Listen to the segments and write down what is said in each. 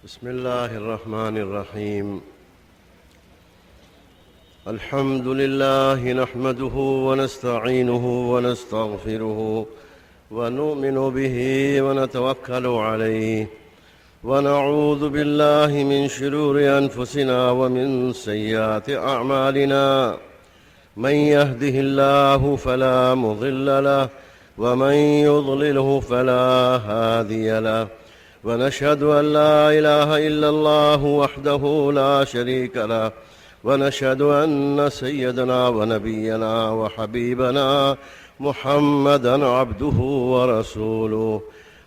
بسم الله الرحمن الرحيم. الحمد لله نحمده ونستعينه ونستغفره ونؤمن به ونتوكل عليه ونعوذ بالله من شرور أنفسنا ومن سيئات أعمالنا. من يهده الله فلا مضل له ومن يضلله فلا هادي له، ونشهد أن لا إله إلا الله وحده لا شريك له، ونشهد أن سيدنا ونبينا وحبيبنا محمدًا عبده ورسوله،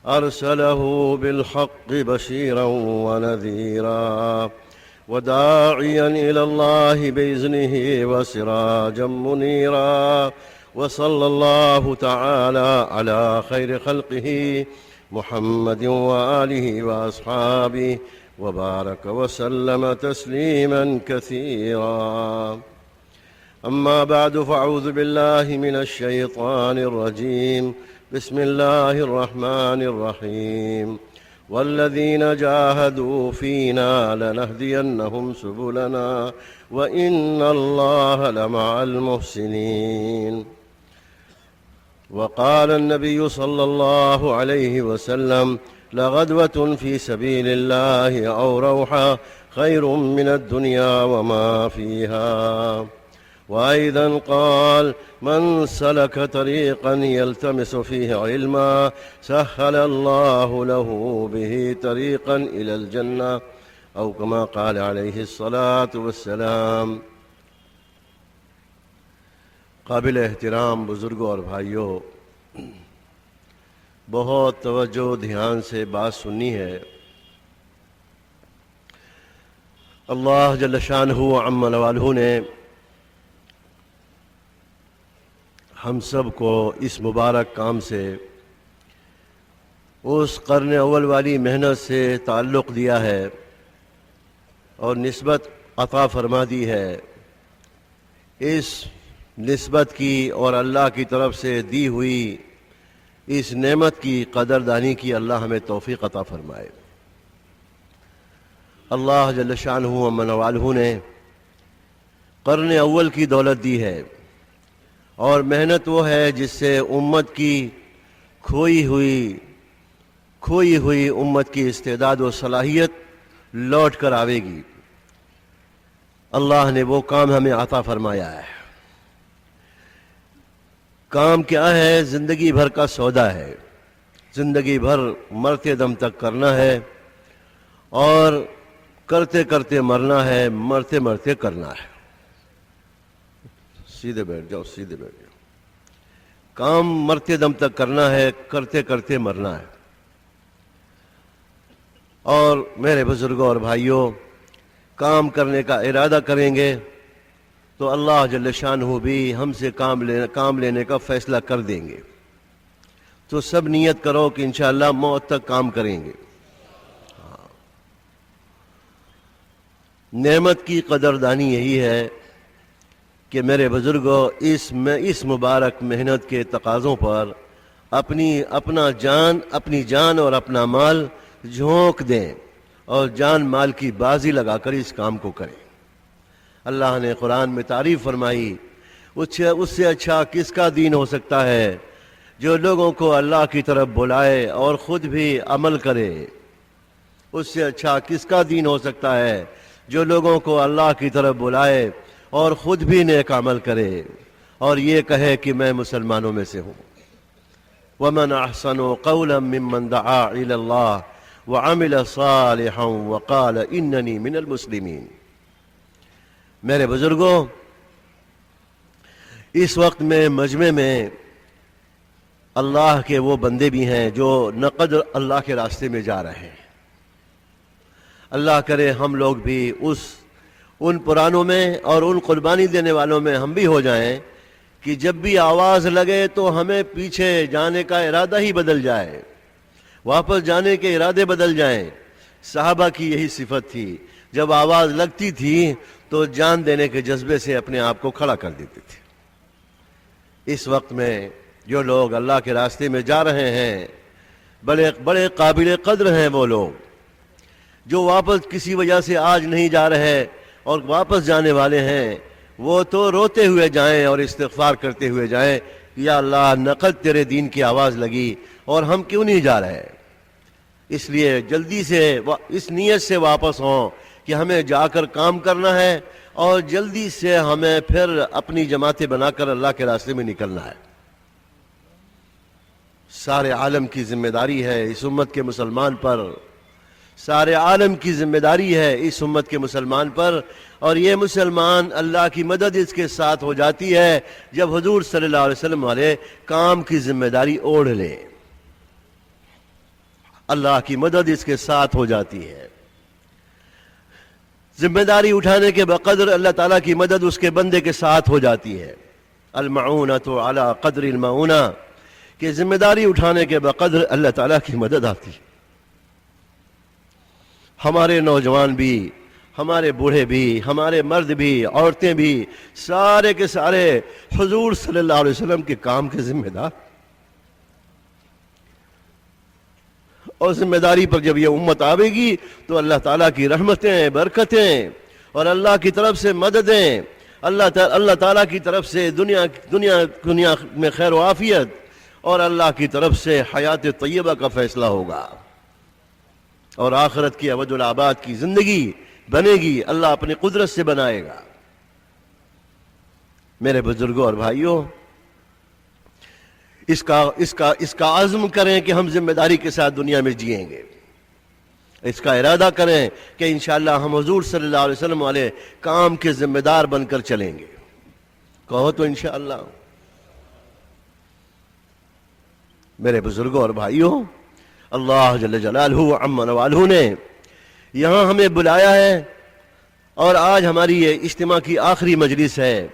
أرسله بالحق بشيرا ونذيرا وداعيا إلى الله بإذنه وسراجا منيرا. وصلى الله تعالى على خير خلقه محمد وآله وأصحابه وبارك وسلم تسليما كثيرا. أما بعد، فأعوذ بالله من الشيطان الرجيم. بسم الله الرحمن الرحيم. والذين جاهدوا فينا لنهدينهم سبلنا وإن الله لمع المحسنين. وقال النبي صلى الله عليه وسلم: لغدوة في سبيل الله أو روحة خير من الدنيا وما فيها. وأيضا قال: من سلك طريقا يلتمس فيه علما سهل الله له به طريقا إلى الجنة، أو كما قال عليه الصلاة والسلام. قابل احترام بزرگوں اور بھائیوں، بہت توجہ دھیان سے بات سننی ہے. اللہ جل شانہ عم نوالہ نے ہم سب کو اس مبارک کام سے، اس قرن اول والی محنت سے تعلق دیا ہے اور نسبت عطا فرما دی ہے. اس نسبت کی اور اللہ کی طرف سے دی ہوئی اس نعمت کی قدردانی کی اللہ ہمیں توفیق عطا فرمائے. اللہ جل شانہ عم نوالہ نے قرن اول کی دولت دی ہے، اور محنت وہ ہے جس سے امت کی کھوئی ہوئی امت کی استعداد و صلاحیت لوٹ کر آئے گی. اللہ نے وہ کام ہمیں عطا فرمایا ہے. کام کیا ہے؟ زندگی بھر کا سودا ہے. زندگی بھر مرتے دم تک کرنا ہے، اور کرتے کرتے مرنا ہے، مرتے مرتے کرنا ہے. سیدھے بیٹھ جاؤ، سیدھے بیٹھ جاؤ. کام مرتے دم تک کرنا ہے، کرتے کرتے مرنا ہے. اور میرے بزرگوں اور بھائیوں، کام کرنے کا ارادہ کریں گے تو اللہ جل شانہ بھی ہم سے کام لینے کا فیصلہ کر دیں گے. تو سب نیت کرو کہ انشاءاللہ موت تک کام کریں گے. نعمت کی قدردانی یہی ہے کہ میرے بزرگوں اس مبارک محنت کے تقاضوں پر اپنی جان اور اپنا مال جھونک دیں اور جان مال کی بازی لگا کر اس کام کو کریں. اللہ نے قرآن میں تعریف فرمائی، اس سے اچھا کس کا دین ہو سکتا ہے جو لوگوں کو اللہ کی طرف بلائے اور خود بھی عمل کرے. اس سے اچھا کس کا دین ہو سکتا ہے جو لوگوں کو اللہ کی طرف بلائے اور خود بھی نیک عمل کرے اور یہ کہے کہ میں مسلمانوں میں سے ہوں. وَمَنْ أَحْسَنُ قَوْلًا مِّمَّنْ دَعَا إِلَى اللَّهِ وَعَمِلَ صَالِحًا وَقَالَ إِنَّنِي مِنَ الْمُسْلِمِينَ. میرے بزرگوں، اس وقت میں مجمع میں اللہ کے وہ بندے بھی ہیں جو نقدر اللہ کے راستے میں جا رہے ہیں. اللہ کرے ہم لوگ بھی ان پرانوں میں اور ان قربانی دینے والوں میں ہم بھی ہو جائیں کہ جب بھی آواز لگے تو ہمیں پیچھے جانے کا ارادہ ہی بدل جائے، واپس جانے کے ارادے بدل جائیں. صحابہ کی یہی صفت تھی، جب آواز لگتی تھی تو جان دینے کے جذبے سے اپنے آپ کو کھڑا کر دیتے تھے. اس وقت میں جو لوگ اللہ کے راستے میں جا رہے ہیں بڑے قابل قدر ہیں وہ لوگ جو واپس کسی وجہ سے آج نہیں جا رہے اور واپس جانے والے ہیں وہ تو روتے ہوئے جائیں اور استغفار کرتے ہوئے جائیں، یا اللہ نقد تیرے دین کی آواز لگی اور ہم کیوں نہیں جا رہے؟ اس لیے جلدی سے اس نیت سے واپس ہوں کہ ہمیں جا کر کام کرنا ہے اور جلدی سے ہمیں پھر اپنی جماعتیں بنا کر اللہ کے راستے میں نکلنا ہے۔ سارے عالم کی ذمہ داری ہے اس امت کے مسلمان پر، سارے عالم کی ذمہ داری ہے اس امت کے مسلمان پر، اور یہ مسلمان اللہ کی مدد اس کے ساتھ ہو جاتی ہے جب حضور صلی اللہ علیہ وسلم والے کام کی ذمہ داری اوڑھ لیں۔ اللہ کی مدد اس کے ساتھ ہو جاتی ہے۔ ذمہ داری اٹھانے کے بقدر اللہ تعالیٰ کی مدد اس کے بندے کے ساتھ ہو جاتی ہے۔ المعونۃ علی قدر المعونہ، کہ ذمہ داری اٹھانے کے بقدر اللہ تعالیٰ کی مدد آتی ہے۔ ہمارے نوجوان بھی، ہمارے بوڑھے بھی، ہمارے مرد بھی، عورتیں بھی، سارے کے سارے حضور صلی اللہ علیہ وسلم کے کام کے ذمہ دار، اور ذمہ داری پر جب یہ امت آئے گی تو اللہ تعالیٰ کی رحمتیں، برکتیں اور اللہ کی طرف سے مددیں، اللہ تعالیٰ کی طرف سے دنیا میں خیر و عافیت اور اللہ کی طرف سے حیات طیبہ کا فیصلہ ہوگا، اور آخرت کی ابد الآباد کی زندگی بنے گی، اللہ اپنی قدرت سے بنائے گا۔ میرے بزرگوں اور بھائیوں، اس کا عزم کریں کہ ہم ذمہ داری کے ساتھ دنیا میں جئیں گے، اس کا ارادہ کریں کہ انشاءاللہ ہم حضور صلی اللہ علیہ وسلم والے کام کے ذمہ دار بن کر چلیں گے۔ کہو تو انشاءاللہ۔ میرے بزرگوں اور بھائیوں، اللہ جل جلالہ عم نوالہ نے یہاں ہمیں بلایا ہے، اور آج ہماری یہ اجتماع کی آخری مجلس ہے۔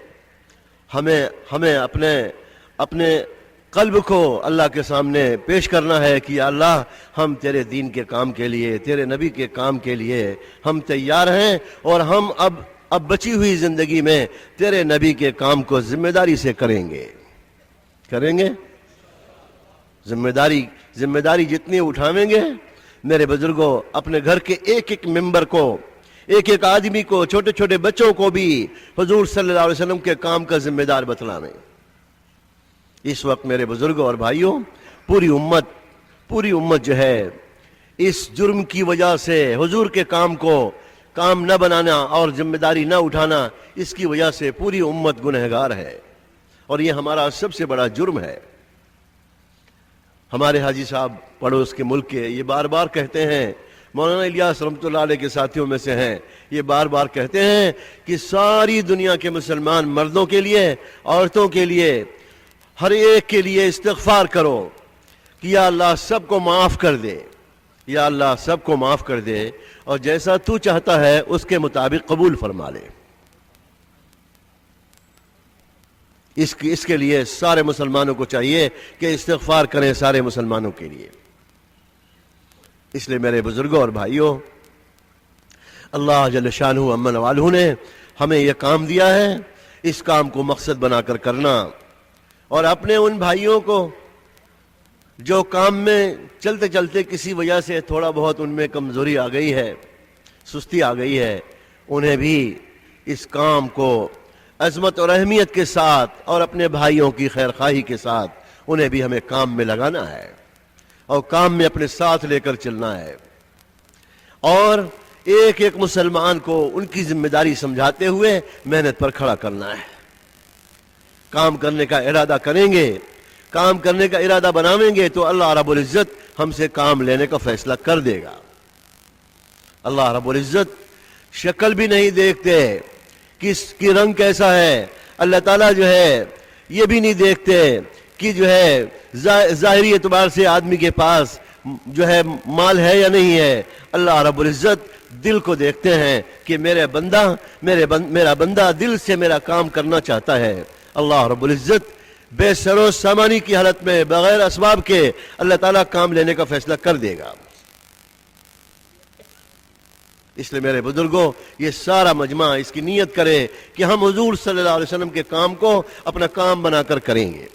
ہمیں اپنے قلب کو اللہ کے سامنے پیش کرنا ہے کہ یا اللہ، ہم تیرے دین کے کام کے لیے، تیرے نبی کے کام کے لیے ہم تیار ہیں، اور ہم اب بچی ہوئی زندگی میں تیرے نبی کے کام کو ذمہ داری سے کریں گے۔ ذمہ داری جتنی اٹھاویں گے، میرے بزرگوں، اپنے گھر کے ایک ایک ممبر کو، ایک ایک آدمی کو، چھوٹے چھوٹے بچوں کو بھی حضور صلی اللہ علیہ وسلم کے کام کا ذمہ دار بتلائیں۔ اس وقت میرے بزرگوں اور بھائیوں، پوری امت جو ہے اس جرم کی وجہ سے حضور کے کام نہ بنانا اور ذمہ داری نہ اٹھانا، اس کی وجہ سے پوری امت گنہگار ہے، اور یہ ہمارا سب سے بڑا جرم ہے۔ ہمارے حاجی صاحب پڑوس کے ملک کے یہ بار بار کہتے ہیں، مولانا الیاس رحمۃ اللہ علیہ کے ساتھیوں میں سے ہیں، یہ بار بار کہتے ہیں کہ ساری دنیا کے مسلمان مردوں کے لیے، عورتوں کے لیے، ہر ایک کے لیے استغفار کرو کہ یا اللہ سب کو معاف کر دے، یا اللہ سب کو معاف کر دے، اور جیسا تو چاہتا ہے اس کے مطابق قبول فرما لے۔ اس کے لیے سارے مسلمانوں کو چاہیے کہ استغفار کریں سارے مسلمانوں کے لیے۔ اس لیے میرے بزرگوں اور بھائیوں، اللہ جل شانہ عم نوالہ نے ہمیں یہ کام دیا ہے، اس کام کو مقصد بنا کر کرنا، اور اپنے ان بھائیوں کو جو کام میں چلتے چلتے کسی وجہ سے تھوڑا بہت ان میں کمزوری آ گئی ہے، سستی آ گئی ہے، انہیں بھی اس کام کو عظمت اور اہمیت کے ساتھ اور اپنے بھائیوں کی خیر خواہی کے ساتھ انہیں بھی ہمیں کام میں لگانا ہے، اور کام میں اپنے ساتھ لے کر چلنا ہے، اور ایک ایک مسلمان کو ان کی ذمہ داری سمجھاتے ہوئے محنت پر کھڑا کرنا ہے۔ کام کرنے کا ارادہ کریں گے، کام کرنے کا ارادہ بناویں گے تو اللہ رب العزت ہم سے کام لینے کا فیصلہ کر دے گا۔ اللہ رب العزت شکل بھی نہیں دیکھتے، کس کی رنگ کیسا ہے، اللہ تعالیٰ جو ہے یہ بھی نہیں دیکھتے کہ جو ہے ظاہری اعتبار سے آدمی کے پاس جو ہے مال ہے یا نہیں ہے۔ اللہ رب العزت دل کو دیکھتے ہیں کہ میرا بندہ دل سے میرا کام کرنا چاہتا ہے۔ اللہ رب العزت بے سر و سامانی کی حالت میں بغیر اسباب کے اللہ تعالیٰ کام لینے کا فیصلہ کر دے گا۔ اس لیے میرے بزرگوں، یہ سارا مجمع اس کی نیت کرے کہ ہم حضور صلی اللہ علیہ وسلم کے کام کو اپنا کام بنا کر کریں گے۔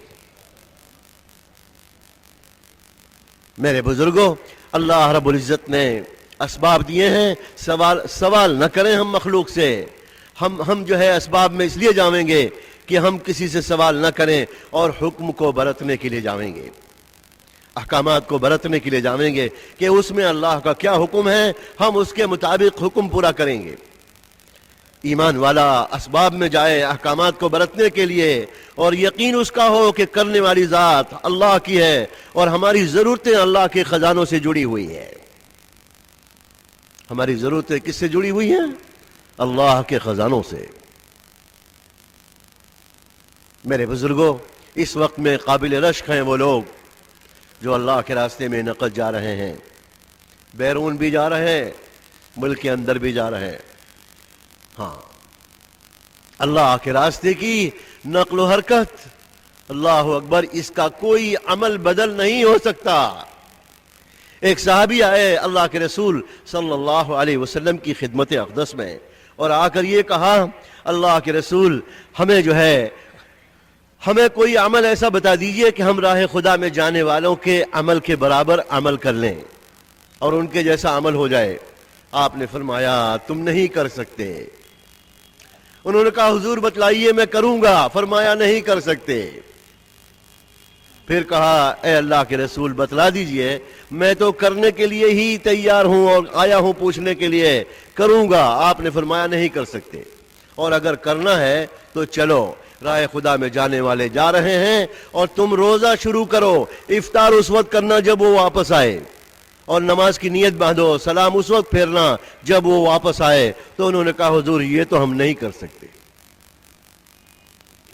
میرے بزرگوں، اللہ رب العزت نے اسباب دیے ہیں، سوال نہ کریں ہم مخلوق سے. ہم جو ہے اسباب میں اس لیے جاویں گے کہ ہم کسی سے سوال نہ کریں اور حکم کو برتنے کے لیے جاویں گے، احکامات کو برتنے کے لیے جاویں گے کہ اس میں اللہ کا کیا حکم ہے، ہم اس کے مطابق حکم پورا کریں گے. ایمان والا اسباب میں جائے احکامات کو برتنے کے لیے اور یقین اس کا ہو کہ کرنے والی ذات اللہ کی ہے اور ہماری ضرورتیں اللہ کے خزانوں سے جڑی ہوئی ہیں. ہماری ضرورتیں کس سے جڑی ہوئی ہیں؟ اللہ کے خزانوں سے. میرے بزرگوں، اس وقت میں قابل رشک ہیں وہ لوگ جو اللہ کے راستے میں نقد جا رہے ہیں، بیرون بھی جا رہے ہیں، ملک کے اندر بھی جا رہے ہیں. ہاں، اللہ کے راستے کی نقل و حرکت، اللہ اکبر، اس کا کوئی عمل بدل نہیں ہو سکتا. ایک صحابی آئے اللہ کے رسول صلی اللہ علیہ وسلم کی خدمت اقدس میں اور آ کر یہ کہا، اللہ کے رسول، ہمیں کوئی عمل ایسا بتا دیجئے کہ ہم راہ خدا میں جانے والوں کے عمل کے برابر عمل کر لیں اور ان کے جیسا عمل ہو جائے. آپ نے فرمایا تم نہیں کر سکتے. انہوں نے کہا حضور بتلائیے میں کروں گا. فرمایا نہیں کر سکتے. پھر کہا اے اللہ کے رسول بتلا دیجئے، میں تو کرنے کے لیے ہی تیار ہوں اور آیا ہوں پوچھنے کے لیے، کروں گا. آپ نے فرمایا نہیں کر سکتے، اور اگر کرنا ہے تو چلو، راہ خدا میں جانے والے جا رہے ہیں اور تم روزہ شروع کرو. افطار اس وقت کرنا جب وہ واپس آئے اور نماز کی نیت باندھو، سلام اس وقت پھیرنا جب وہ واپس آئے. تو انہوں نے کہا حضور یہ تو ہم نہیں کر سکتے.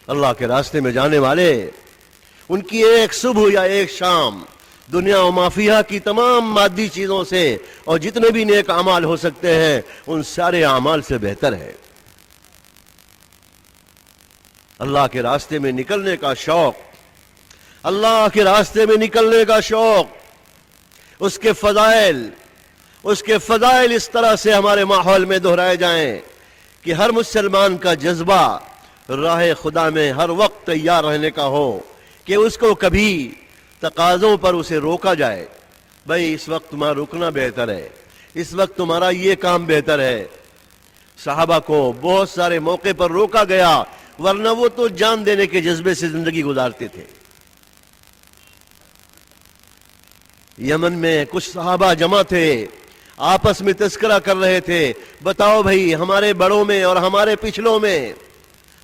اللہ کے راستے میں جانے والے، ان کی ایک صبح یا ایک شام دنیا و مافیہ کی تمام مادی چیزوں سے اور جتنے بھی نیک اعمال ہو سکتے ہیں ان سارے اعمال سے بہتر ہے. اللہ کے راستے میں نکلنے کا شوق، اللہ کے راستے میں نکلنے کا شوق، اس کے فضائل اس طرح سے ہمارے ماحول میں دہرائے جائیں کہ ہر مسلمان کا جذبہ راہ خدا میں ہر وقت تیار رہنے کا ہو کہ اس کو کبھی تقاضوں پر اسے روکا جائے. بھئی اس وقت تمہارا رکنا بہتر ہے، اس وقت تمہارا یہ کام بہتر ہے. صحابہ کو بہت سارے موقع پر روکا گیا، ورنہ وہ تو جان دینے کے جذبے سے زندگی گزارتے تھے. یمن میں کچھ صحابہ جمع تھے، آپس میں تذکرہ کر رہے تھے، بتاؤ بھئی ہمارے بڑوں میں اور ہمارے پچھلوں میں،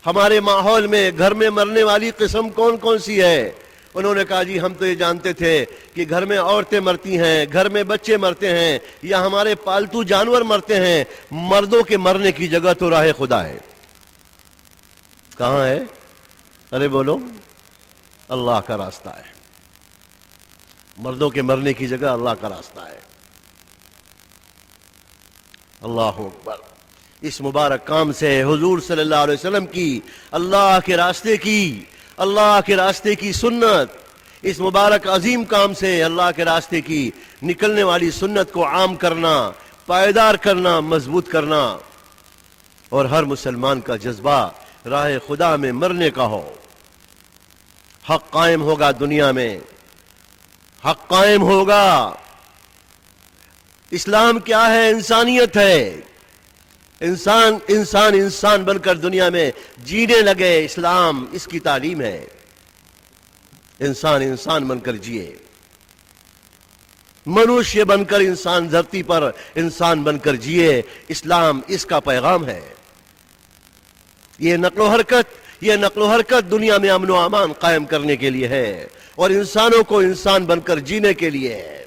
ہمارے ماحول میں گھر میں مرنے والی قسم کون کون سی ہے؟ انہوں نے کہا جی ہم تو یہ جانتے تھے کہ گھر میں عورتیں مرتی ہیں، گھر میں بچے مرتے ہیں، یا ہمارے پالتو جانور مرتے ہیں. مردوں کے مرنے کی جگہ تو راہ خدا ہے. کہاں ہے؟ ارے بولو، اللہ کا راستہ ہے. مردوں کے مرنے کی جگہ اللہ کا راستہ ہے. اللہ اکبر. اس مبارک کام سے حضور صلی اللہ علیہ وسلم کی اللہ کے راستے کی سنت، اس مبارک عظیم کام سے اللہ کے راستے کی نکلنے والی سنت کو عام کرنا، پائیدار کرنا، مضبوط کرنا، اور ہر مسلمان کا جذبہ راہ خدا میں مرنے کا ہو. حق قائم ہوگا دنیا میں، حق قائم ہوگا. اسلام کیا ہے؟ انسانیت ہے. انسان بن کر دنیا میں جینے لگے. اسلام اس کی تعلیم ہے. انسان بن کر جیے، منوشیہ بن کر انسان دھرتی پر انسان بن کر جیے. اسلام اس کا پیغام ہے. یہ نقل و حرکت دنیا میں امن و امان قائم کرنے کے لیے ہے اور انسانوں کو انسان بن کر جینے کے لیے ہے،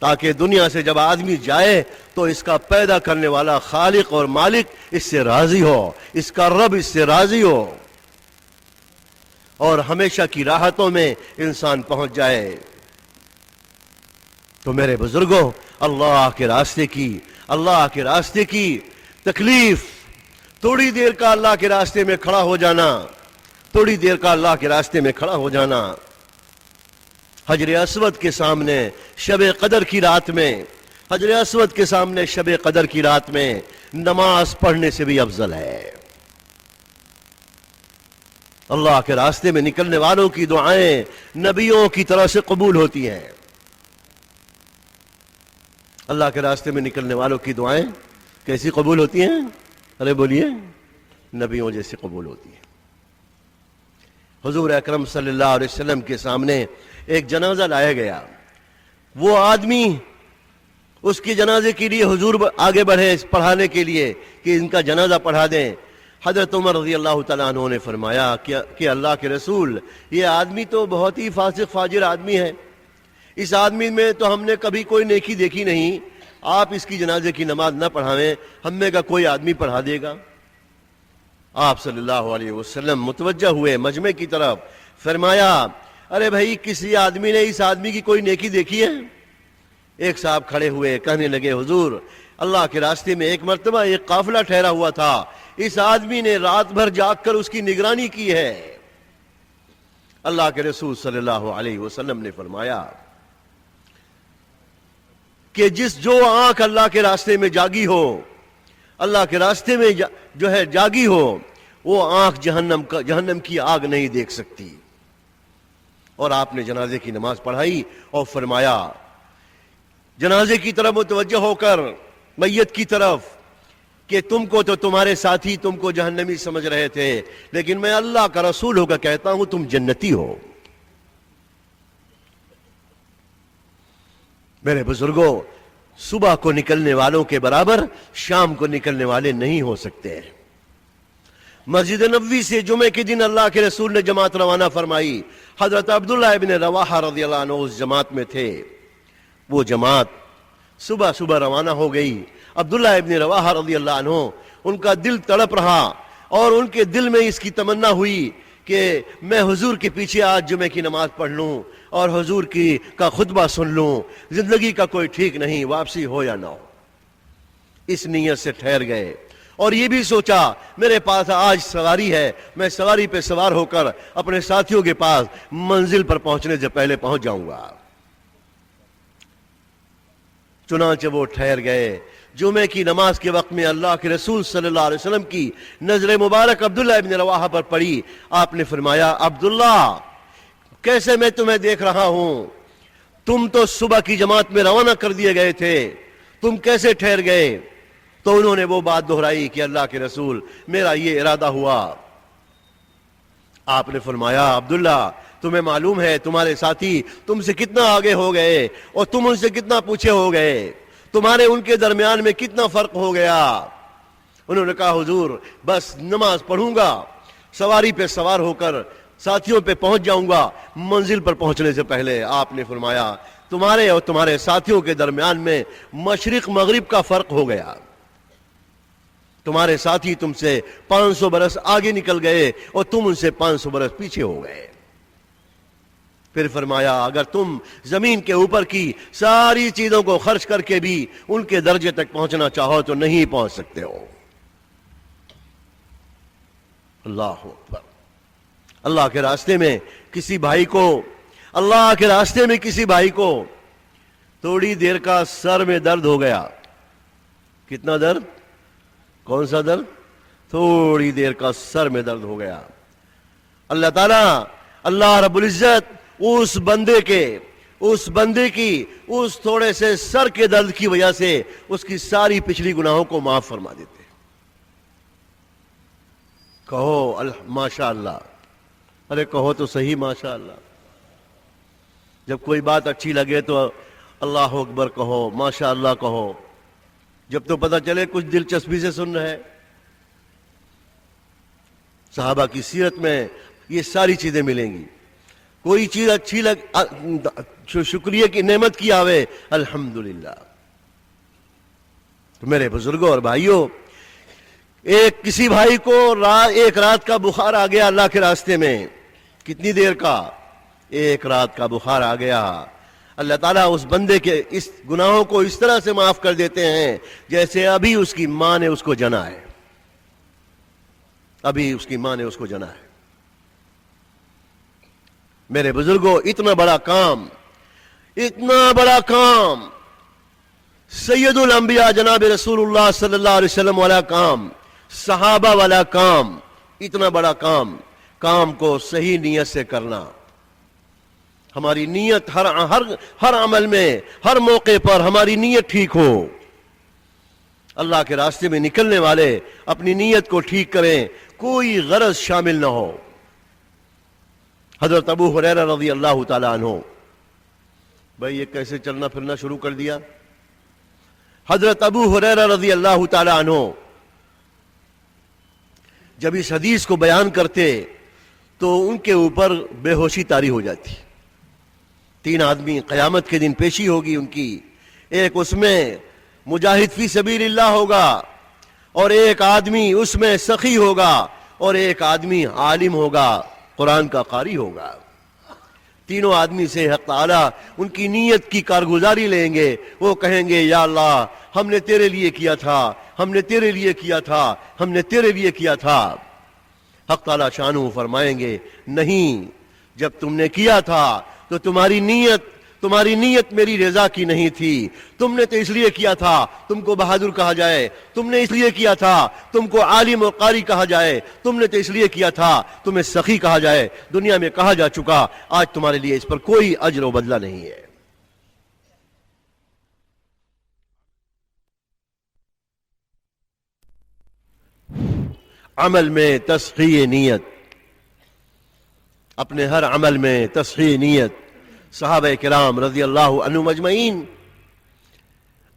تاکہ دنیا سے جب آدمی جائے تو اس کا پیدا کرنے والا خالق اور مالک اس سے راضی ہو، اس کا رب اس سے راضی ہو، اور ہمیشہ کی راحتوں میں انسان پہنچ جائے. تو میرے بزرگوں، اللہ کے راستے کی تکلیف، تھوڑی دیر کا اللہ کے راستے میں کھڑا ہو جانا، حجر اسود کے سامنے شب قدر کی رات میں نماز پڑھنے سے بھی افضل ہے. اللہ کے راستے میں نکلنے والوں کی دعائیں نبیوں کی طرح سے قبول ہوتی ہیں. اللہ کے راستے میں نکلنے والوں کی دعائیں کیسی قبول ہوتی ہیں؟ ارے بولیے، نبیوں جیسی قبول ہوتی ہیں۔ حضور اکرم صلی اللہ علیہ وسلم کے سامنے ایک جنازہ لایا گیا، وہ آدمی اس کی جنازے کے لیے حضور آگے بڑھے پڑھانے کے لیے کہ ان کا جنازہ پڑھا دیں۔ حضرت عمر رضی اللہ تعالیٰ عنہ نے فرمایا کہ اللہ کے رسول، یہ آدمی تو بہت ہی فاسق فاجر آدمی ہے، اس آدمی میں تو ہم نے کبھی کوئی نیکی دیکھی نہیں، آپ اس کی جنازے کی نماز نہ پڑھاویں، ہم میں کا کوئی آدمی پڑھا دے گا؟ آپ صلی اللہ علیہ وسلم متوجہ ہوئے مجمع کی طرف، فرمایا ارے بھائی کسی آدمی نے اس آدمی کی کوئی نیکی دیکھی ہے؟ ایک صاحب کھڑے ہوئے کہنے لگے حضور اللہ کے راستے میں ایک مرتبہ ایک قافلہ ٹھہرا ہوا تھا، اس آدمی نے رات بھر جاگ کر اس کی نگرانی کی ہے۔ اللہ کے رسول صلی اللہ علیہ وسلم نے فرمایا کہ جو آنکھ اللہ کے راستے میں جاگی ہو، اللہ کے راستے میں جو ہے جاگی ہو، وہ آنکھ جہنم کی آگ نہیں دیکھ سکتی۔ اور آپ نے جنازے کی نماز پڑھائی اور فرمایا جنازے کی طرف متوجہ ہو کر میت کی طرف کہ تم کو تو تمہارے ساتھی تم کو جہنمی سمجھ رہے تھے، لیکن میں اللہ کا رسول ہو کر کہتا ہوں تم جنتی ہو۔ میرے بزرگوں، صبح کو نکلنے والوں کے برابر شام کو نکلنے والے نہیں ہو سکتے۔ مسجد نبوی سے جمعے کے دن اللہ کے رسول نے جماعت روانہ فرمائی، حضرت عبداللہ ابن رواحہ رضی اللہ عنہ اس جماعت میں تھے۔ وہ جماعت صبح صبح روانہ ہو گئی۔ عبداللہ ابن رواحہ رضی اللہ عنہ ان کا دل تڑپ رہا اور ان کے دل میں اس کی تمنا ہوئی کہ میں حضور کے پیچھے آج جمعے کی نماز پڑھ لوں اور حضور کا خطبہ سن لوں، زندگی کا کوئی ٹھیک نہیں، واپسی ہو یا نہ ہو۔ اس نیت سے ٹھہر گئے اور یہ بھی سوچا میرے پاس آج سواری ہے، میں سواری پہ سوار ہو کر اپنے ساتھیوں کے پاس منزل پر پہنچنے سے پہلے پہنچ جاؤں گا۔ چنانچہ وہ ٹھہر گئے۔ جمعے کی نماز کے وقت میں اللہ کے رسول صلی اللہ علیہ وسلم کی نظر مبارک عبداللہ ابن رواحہ پر پڑی۔ آپ نے فرمایا عبداللہ کیسے میں تمہیں دیکھ رہا ہوں، تم تو صبح کی جماعت میں روانہ کر دیے گئے تھے، تم کیسے ٹھہر گئے؟ تو انہوں نے وہ بات دہرائی کہ اللہ کے رسول میرا یہ ارادہ ہوا۔ آپ نے فرمایا عبداللہ تمہیں معلوم ہے تمہارے ساتھی تم سے کتنا آگے ہو گئے اور تم ان سے کتنا پیچھے ہو گئے، تمہارے ان کے درمیان میں کتنا فرق ہو گیا۔ انہوں نے کہا حضور بس نماز پڑھوں گا، سواری پہ سوار ہو کر ساتھیوں پہ پہنچ جاؤں گا، منزل پر پہنچنے سے پہلے آپ نے فرمایا تمہارے اور تمہارے ساتھیوں کے درمیان میں مشرق مغرب کا فرق ہو گیا، تمہارے ساتھی تم سے 500 برس آگے نکل گئے اور تم ان سے 500 برس پیچھے ہو گئے۔ پھر فرمایا اگر تم زمین کے اوپر کی ساری چیزوں کو خرچ کر کے بھی ان کے درجے تک پہنچنا چاہو تو نہیں پہنچ سکتے ہو۔ اللہ اکبر۔ اللہ کے راستے میں کسی بھائی کو تھوڑی دیر کا سر میں درد ہو گیا۔ کتنا درد؟ کون سا درد؟ تھوڑی دیر کا سر میں درد ہو گیا۔ اللہ رب العزت اس بندے کی اس تھوڑے سے سر کے درد کی وجہ سے اس کی ساری پچھلی گناہوں کو معاف فرما دیتے۔ کہو ماشاء اللہ، ارے کہو تو صحیح ماشاء اللہ۔ جب کوئی بات اچھی لگے تو اللہ اکبر کہو، ماشاء اللہ کہو، جب تو پتہ چلے کچھ دلچسپی سے سن رہے۔ صحابہ کی سیرت میں یہ ساری چیزیں ملیں گی۔ کوئی چیز اچھی شکریہ کی نعمت کی آوے الحمدللہ۔ تو میرے بزرگوں اور بھائیوں، کسی بھائی کو ایک رات کا بخار آ گیا اللہ کے راستے میں۔ کتنی دیر کا؟ ایک رات کا بخار آ گیا۔ اللہ تعالیٰ اس بندے کے اس گناہوں کو اس طرح سے معاف کر دیتے ہیں جیسے ابھی اس کی ماں نے اس کو جنا ہے، ابھی اس کی ماں نے اس کو جنا ہے۔ میرے بزرگوں، اتنا بڑا کام سید الانبیاء جناب رسول اللہ صلی اللہ علیہ وسلم والا کام، صحابہ والا کام، اتنا بڑا کام کو صحیح نیت سے کرنا۔ ہماری نیت ہر عمل میں، ہر موقع پر ہماری نیت ٹھیک ہو۔ اللہ کے راستے میں نکلنے والے اپنی نیت کو ٹھیک کریں، کوئی غرض شامل نہ ہو۔ حضرت ابو ہریرہ رضی اللہ تعالی عنہ، بھائی یہ کیسے چلنا پھرنا شروع کر دیا؟ حضرت ابو ہریرہ رضی اللہ تعالی عنہ جب اس حدیث کو بیان کرتے تو ان کے اوپر بے ہوشی طاری ہو جاتی۔ 3 آدمی قیامت کے دن پیشی ہوگی ان کی، ایک اس میں مجاہد فی سبیل اللہ ہوگا، اور ایک آدمی اس میں سخی ہوگا، اور ایک آدمی عالم ہوگا، قرآن کا قاری ہوگا۔ تینوں آدمی سے حق تعالی ان کی نیت کی کارگزاری لیں گے۔ وہ کہیں گے یا اللہ ہم نے تیرے لیے کیا تھا، ہم نے تیرے لیے کیا تھا، ہم نے تیرے لیے کیا تھا۔ حق تعالی شانہ فرمائیں گے نہیں، جب تم نے کیا تھا تو تمہاری نیت میری رضا کی نہیں تھی، تم نے تو اس لیے کیا تھا تم کو بہادر کہا جائے، تم نے اس لیے کیا تھا تم کو عالم و قاری کہا جائے، تم نے تو اس لیے کیا تھا تمہیں سخی کہا جائے۔ دنیا میں کہا جا چکا، آج تمہارے لیے اس پر کوئی اجر و بدلہ نہیں ہے۔ عمل میں تصحیح نیت، اپنے ہر عمل میں تصحیح نیت۔ صحابہ کرام رضی اللہ عنہم اجمعین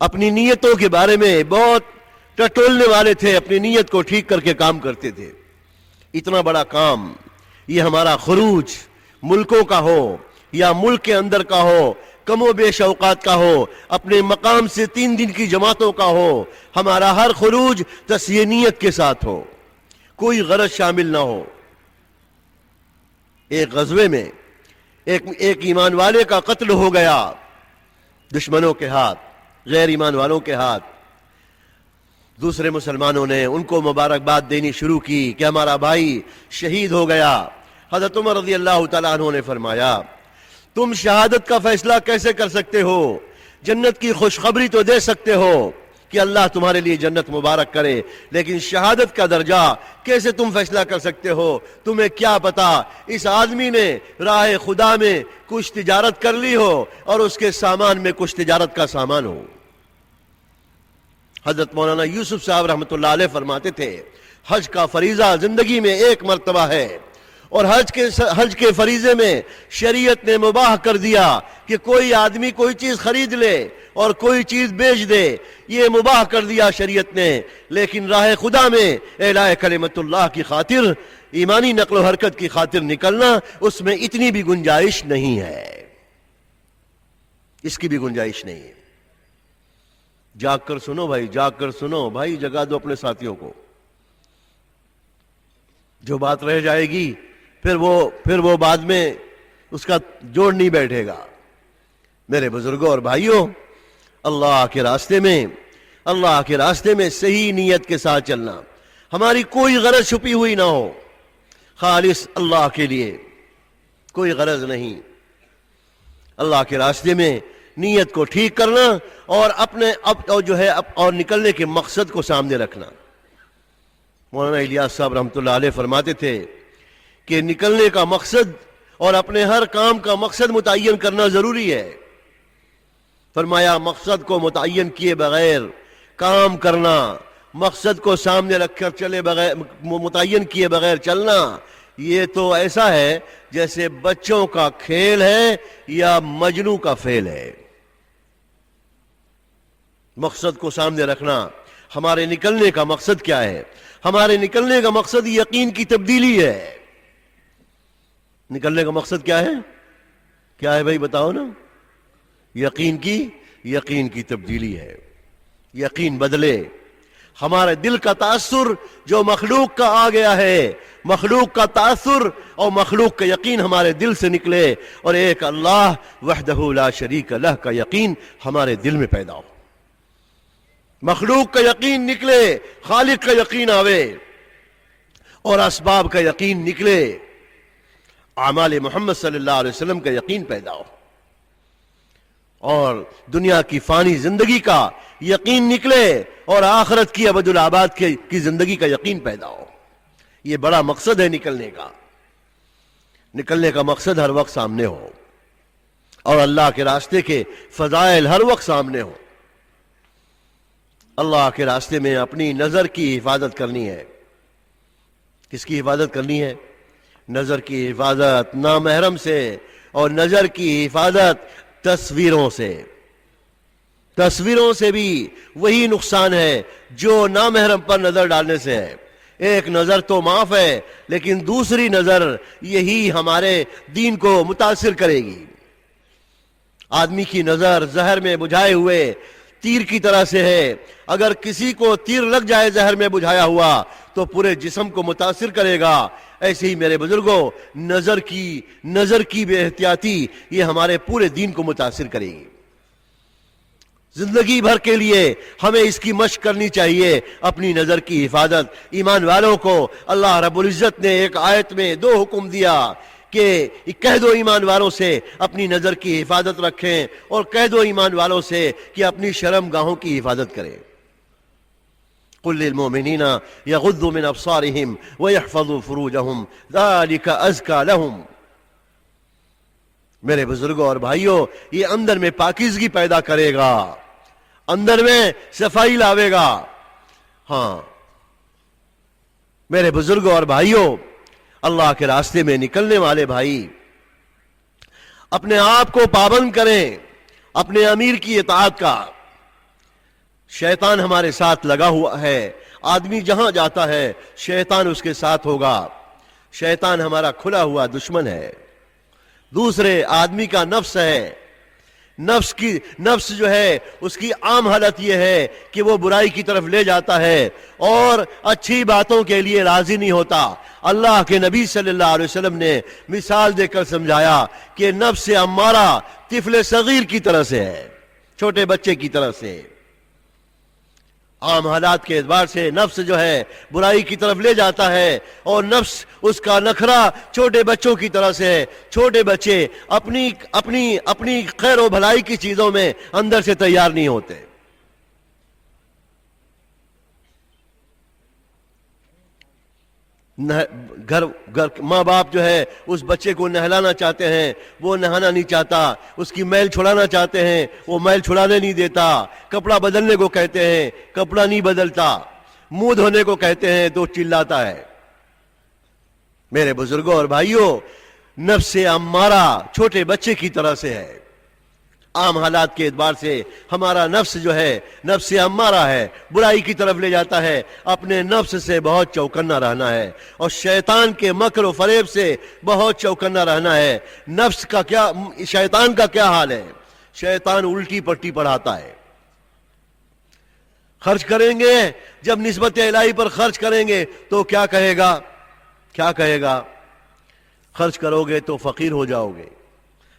اپنی نیتوں کے بارے میں بہت ٹٹولنے والے تھے، اپنی نیت کو ٹھیک کر کے کام کرتے تھے۔ اتنا بڑا کام، یہ ہمارا خروج ملکوں کا ہو یا ملک کے اندر کا ہو، کم و بیش اوقات کا ہو، اپنے مقام سے 3 دن کی جماعتوں کا ہو، ہمارا ہر خروج تصحیح نیت کے ساتھ ہو، کوئی غرض شامل نہ ہو۔ ایک غزوے میں ایک ایمان والے کا قتل ہو گیا، دشمنوں کے ہاتھ، غیر ایمان والوں کے ہاتھ۔ دوسرے مسلمانوں نے ان کو مبارکباد دینی شروع کی کہ ہمارا بھائی شہید ہو گیا۔ حضرت عمر رضی اللہ تعالیٰ عنہ نے فرمایا تم شہادت کا فیصلہ کیسے کر سکتے ہو؟ جنت کی خوشخبری تو دے سکتے ہو کہ اللہ تمہارے لیے جنت مبارک کرے، لیکن شہادت کا درجہ کیسے تم فیصلہ کر سکتے ہو؟ تمہیں کیا پتا اس آدمی نے راہ خدا میں کچھ تجارت کر لی ہو اور اس کے سامان میں کچھ تجارت کا سامان ہو۔ حضرت مولانا یوسف صاحب رحمۃ اللہ علیہ فرماتے تھے حج کا فریضہ زندگی میں ایک مرتبہ ہے، اور حج کے فریضے میں شریعت نے مباح کر دیا کہ کوئی آدمی کوئی چیز خرید لے اور کوئی چیز بیچ دے، یہ مباح کر دیا شریعت نے، لیکن راہ خدا میں اعلاء کلمت اللہ کی خاطر، ایمانی نقل و حرکت کی خاطر نکلنا، اس میں اتنی بھی گنجائش نہیں ہے، اس کی بھی گنجائش نہیں ہے۔ جاگ کر سنو بھائی، جاگ کر سنو بھائی، جگا دو اپنے ساتھیوں کو۔ جو بات رہ جائے گی پھر وہ بعد میں اس کا جوڑ نہیں بیٹھے گا۔ میرے بزرگوں اور بھائیوں، اللہ کے راستے میں صحیح نیت کے ساتھ چلنا، ہماری کوئی غرض چھپی ہوئی نہ ہو، خالص اللہ کے لیے، کوئی غرض نہیں۔ اللہ کے راستے میں نیت کو ٹھیک کرنا اور نکلنے کے مقصد کو سامنے رکھنا۔ مولانا الیاس صاحب رحمۃ اللہ علیہ فرماتے تھے کہ نکلنے کا مقصد اور اپنے ہر کام کا مقصد متعین کرنا ضروری ہے۔ فرمایا مقصد کو متعین کیے بغیر کام کرنا، مقصد کو سامنے رکھ کر متعین کیے بغیر چلنا، یہ تو ایسا ہے جیسے بچوں کا کھیل ہے یا مجنوں کا فعل ہے۔ مقصد کو سامنے رکھنا، ہمارے نکلنے کا مقصد کیا ہے؟ ہمارے نکلنے کا مقصد یقین کی تبدیلی ہے۔ نکلنے کا مقصد کیا ہے؟ کیا ہے بھائی بتاؤ نا؟ یقین کی تبدیلی ہے، یقین بدلے۔ ہمارے دل کا تاثر جو مخلوق کا آ گیا ہے، مخلوق کا تاثر اور مخلوق کا یقین ہمارے دل سے نکلے، اور ایک اللہ وحدہ لا شریک لہ کا یقین ہمارے دل میں پیدا ہو۔ مخلوق کا یقین نکلے، خالق کا یقین آوے، اور اسباب کا یقین نکلے، اعمال محمد صلی اللہ علیہ وسلم کا یقین پیدا ہو، اور دنیا کی فانی زندگی کا یقین نکلے، اور آخرت کی ابد الآباد کی زندگی کا یقین پیدا ہو۔ یہ بڑا مقصد ہے نکلنے کا۔ نکلنے کا مقصد ہر وقت سامنے ہو۔ اور اللہ کے راستے کے فضائل ہر وقت سامنے ہوں. اللہ کے راستے میں اپنی نظر کی حفاظت کرنی ہے. کس کی حفاظت کرنی ہے؟ نظر کی حفاظت نامحرم سے، اور نظر کی حفاظت تصویروں سے. تصویروں سے بھی وہی نقصان ہے جو نامحرم پر نظر ڈالنے سے ہے. ایک نظر تو معاف ہے، لیکن دوسری نظر یہی ہمارے دین کو متاثر کرے گی. آدمی کی نظر زہر میں بجھائے ہوئے تیر کی طرح سے ہے. اگر کسی کو تیر لگ جائے زہر میں بجھایا ہوا تو پورے جسم کو متاثر کرے گا. ایسے ہی میرے بزرگوں، نظر کی بے احتیاطی یہ ہمارے پورے دین کو متاثر کرے گی. زندگی بھر کے لیے ہمیں اس کی مشق کرنی چاہیے، اپنی نظر کی حفاظت. ایمان والوں کو اللہ رب العزت نے ایک آیت میں 2 حکم دیا کہ کہہ دو ایمان والوں سے اپنی نظر کی حفاظت رکھیں، اور کہہ دو ایمان والوں سے کہ اپنی شرم گاہوں کی حفاظت کریں. قل للمؤمنین یغضوا من ابصارهم ویحفظوا فروجهم ذلک ازکی لهم. میرے بزرگوں اور بھائیوں، یہ اندر میں پاکیزگی پیدا کرے گا، اندر میں صفائی لاوے گا. ہاں میرے بزرگوں اور بھائیوں، اللہ کے راستے میں نکلنے والے بھائی اپنے آپ کو پابند کریں اپنے امیر کی اطاعت کا. شیطان ہمارے ساتھ لگا ہوا ہے. آدمی جہاں جاتا ہے شیطان اس کے ساتھ ہوگا. شیطان ہمارا کھلا ہوا دشمن ہے. دوسرے آدمی کا نفس ہے. نفس جو ہے اس کی عام حالت یہ ہے کہ وہ برائی کی طرف لے جاتا ہے اور اچھی باتوں کے لیے راضی نہیں ہوتا. اللہ کے نبی صلی اللہ علیہ وسلم نے مثال دے کر سمجھایا کہ نفس امارہ طفل صغیر کی طرح سے ہے، چھوٹے بچے کی طرح سے. عام حالات کے اعتبار سے نفس جو ہے برائی کی طرف لے جاتا ہے، اور نفس اس کا نخرہ چھوٹے بچوں کی طرح سے ہے. چھوٹے بچے اپنی خیر و بھلائی کی چیزوں میں اندر سے تیار نہیں ہوتے. گھر ماں باپ جو ہے اس بچے کو نہلانا چاہتے ہیں، وہ نہانا نہیں چاہتا. اس کی میل چھڑانا چاہتے ہیں، وہ میل چھڑانے نہیں دیتا. کپڑا بدلنے کو کہتے ہیں، کپڑا نہیں بدلتا. منہ دھونے کو کہتے ہیں تو چلاتا ہے. میرے بزرگوں اور بھائیوں، نفس امارہ چھوٹے بچے کی طرح سے ہے. عام حالات کے اعتبار سے ہمارا نفس جو ہے نفس امارہ ہے، برائی کی طرف لے جاتا ہے. اپنے نفس سے بہت چوکنا رہنا ہے، اور شیطان کے مکر و فریب سے بہت چوکنا رہنا ہے. شیطان کا کیا حال ہے؟ شیطان الٹی پٹی پڑھاتا ہے. خرچ کریں گے، جب نسبت الہی پر خرچ کریں گے تو کیا کہے گا؟ خرچ کرو گے تو فقیر ہو جاؤ گے.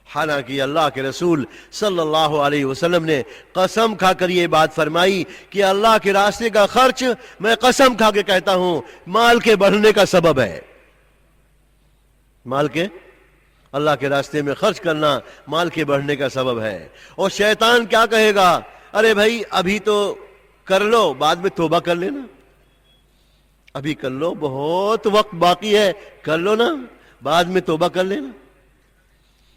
حالانکہ اللہ کے رسول صلی اللہ علیہ وسلم نے قسم کھا کر یہ بات فرمائی کہ اللہ کے راستے کا خرچ، میں قسم کھا کے کہتا ہوں، مال کے بڑھنے کا سبب ہے. اللہ کے راستے میں خرچ کرنا مال کے بڑھنے کا سبب ہے. اور شیطان کیا کہے گا؟ ارے بھائی ابھی تو کر لو، بعد میں توبہ کر لینا. ابھی کر لو، بہت وقت باقی ہے، کر لو نا، بعد میں توبہ کر لینا.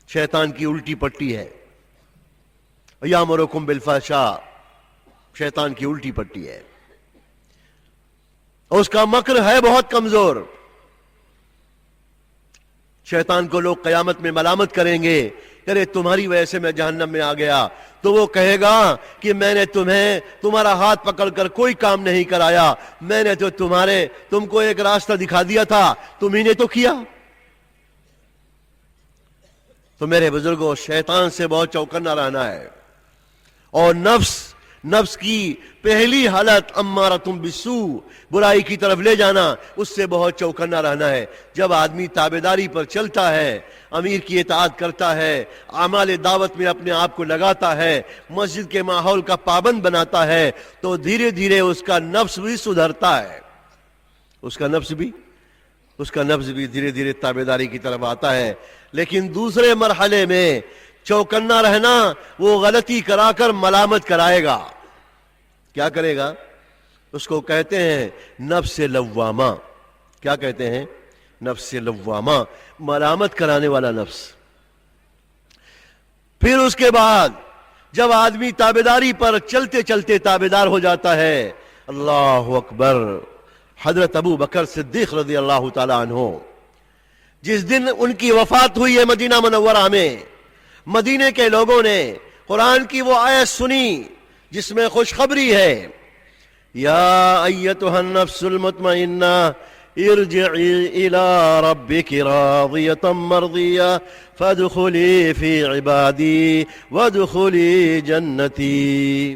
شیطان کی الٹی پٹی ہے. یامرکم بالفحشاء، شیطان کی الٹی پٹی ہے. اور اس کا مکر ہے بہت کمزور. شیطان کو لوگ قیامت میں ملامت کریں گے، ارے تمہاری وجہ سے میں جہنم میں آ گیا. تو وہ کہے گا کہ میں نے تمہارا ہاتھ پکڑ کر کوئی کام نہیں کرایا، میں نے تو تم کو ایک راستہ دکھا دیا تھا، تم ہی نے تو کیا. تو میرے بزرگوں، شیطان سے بہت چوکنا رہنا ہے. اور نفس کی پہلی حالت امارتم بالسوء، برائی کی طرف لے جانا، اس سے بہت چوکنا رہنا ہے. جب آدمی تابعداری پر چلتا ہے، امیر کی اطاعت کرتا ہے، اعمال دعوت میں اپنے آپ کو لگاتا ہے، مسجد کے ماحول کا پابند بناتا ہے، تو دھیرے دھیرے اس کا نفس بھی سدھرتا ہے. اس کا نفس بھی دھیرے دھیرے تابعداری کی طرف آتا ہے. لیکن دوسرے مرحلے میں چوکنا رہنا، وہ غلطی کرا کر ملامت کرائے گا. کیا کرے گا؟ اس کو کہتے ہیں نفس لوامہ. کیا کہتے ہیں؟ نفس لوامہ، ملامت کرانے والا نفس. پھر اس کے بعد جب آدمی تابیداری پر چلتے چلتے تابیدار ہو جاتا ہے، اللہ اکبر، حضرت ابو بکر صدیق رضی اللہ تعالی عنہ جس دن ان کی وفات ہوئی ہے مدینہ منورہ میں، مدینے کے لوگوں نے قرآن کی وہ آیت سنی جس میں خوشخبری ہے، یا ایتھا النفس المطمئنہ ارجعی الی ربک راضیۃ مرضیہ فادخلی فی عبادی وادخلی جنتی۔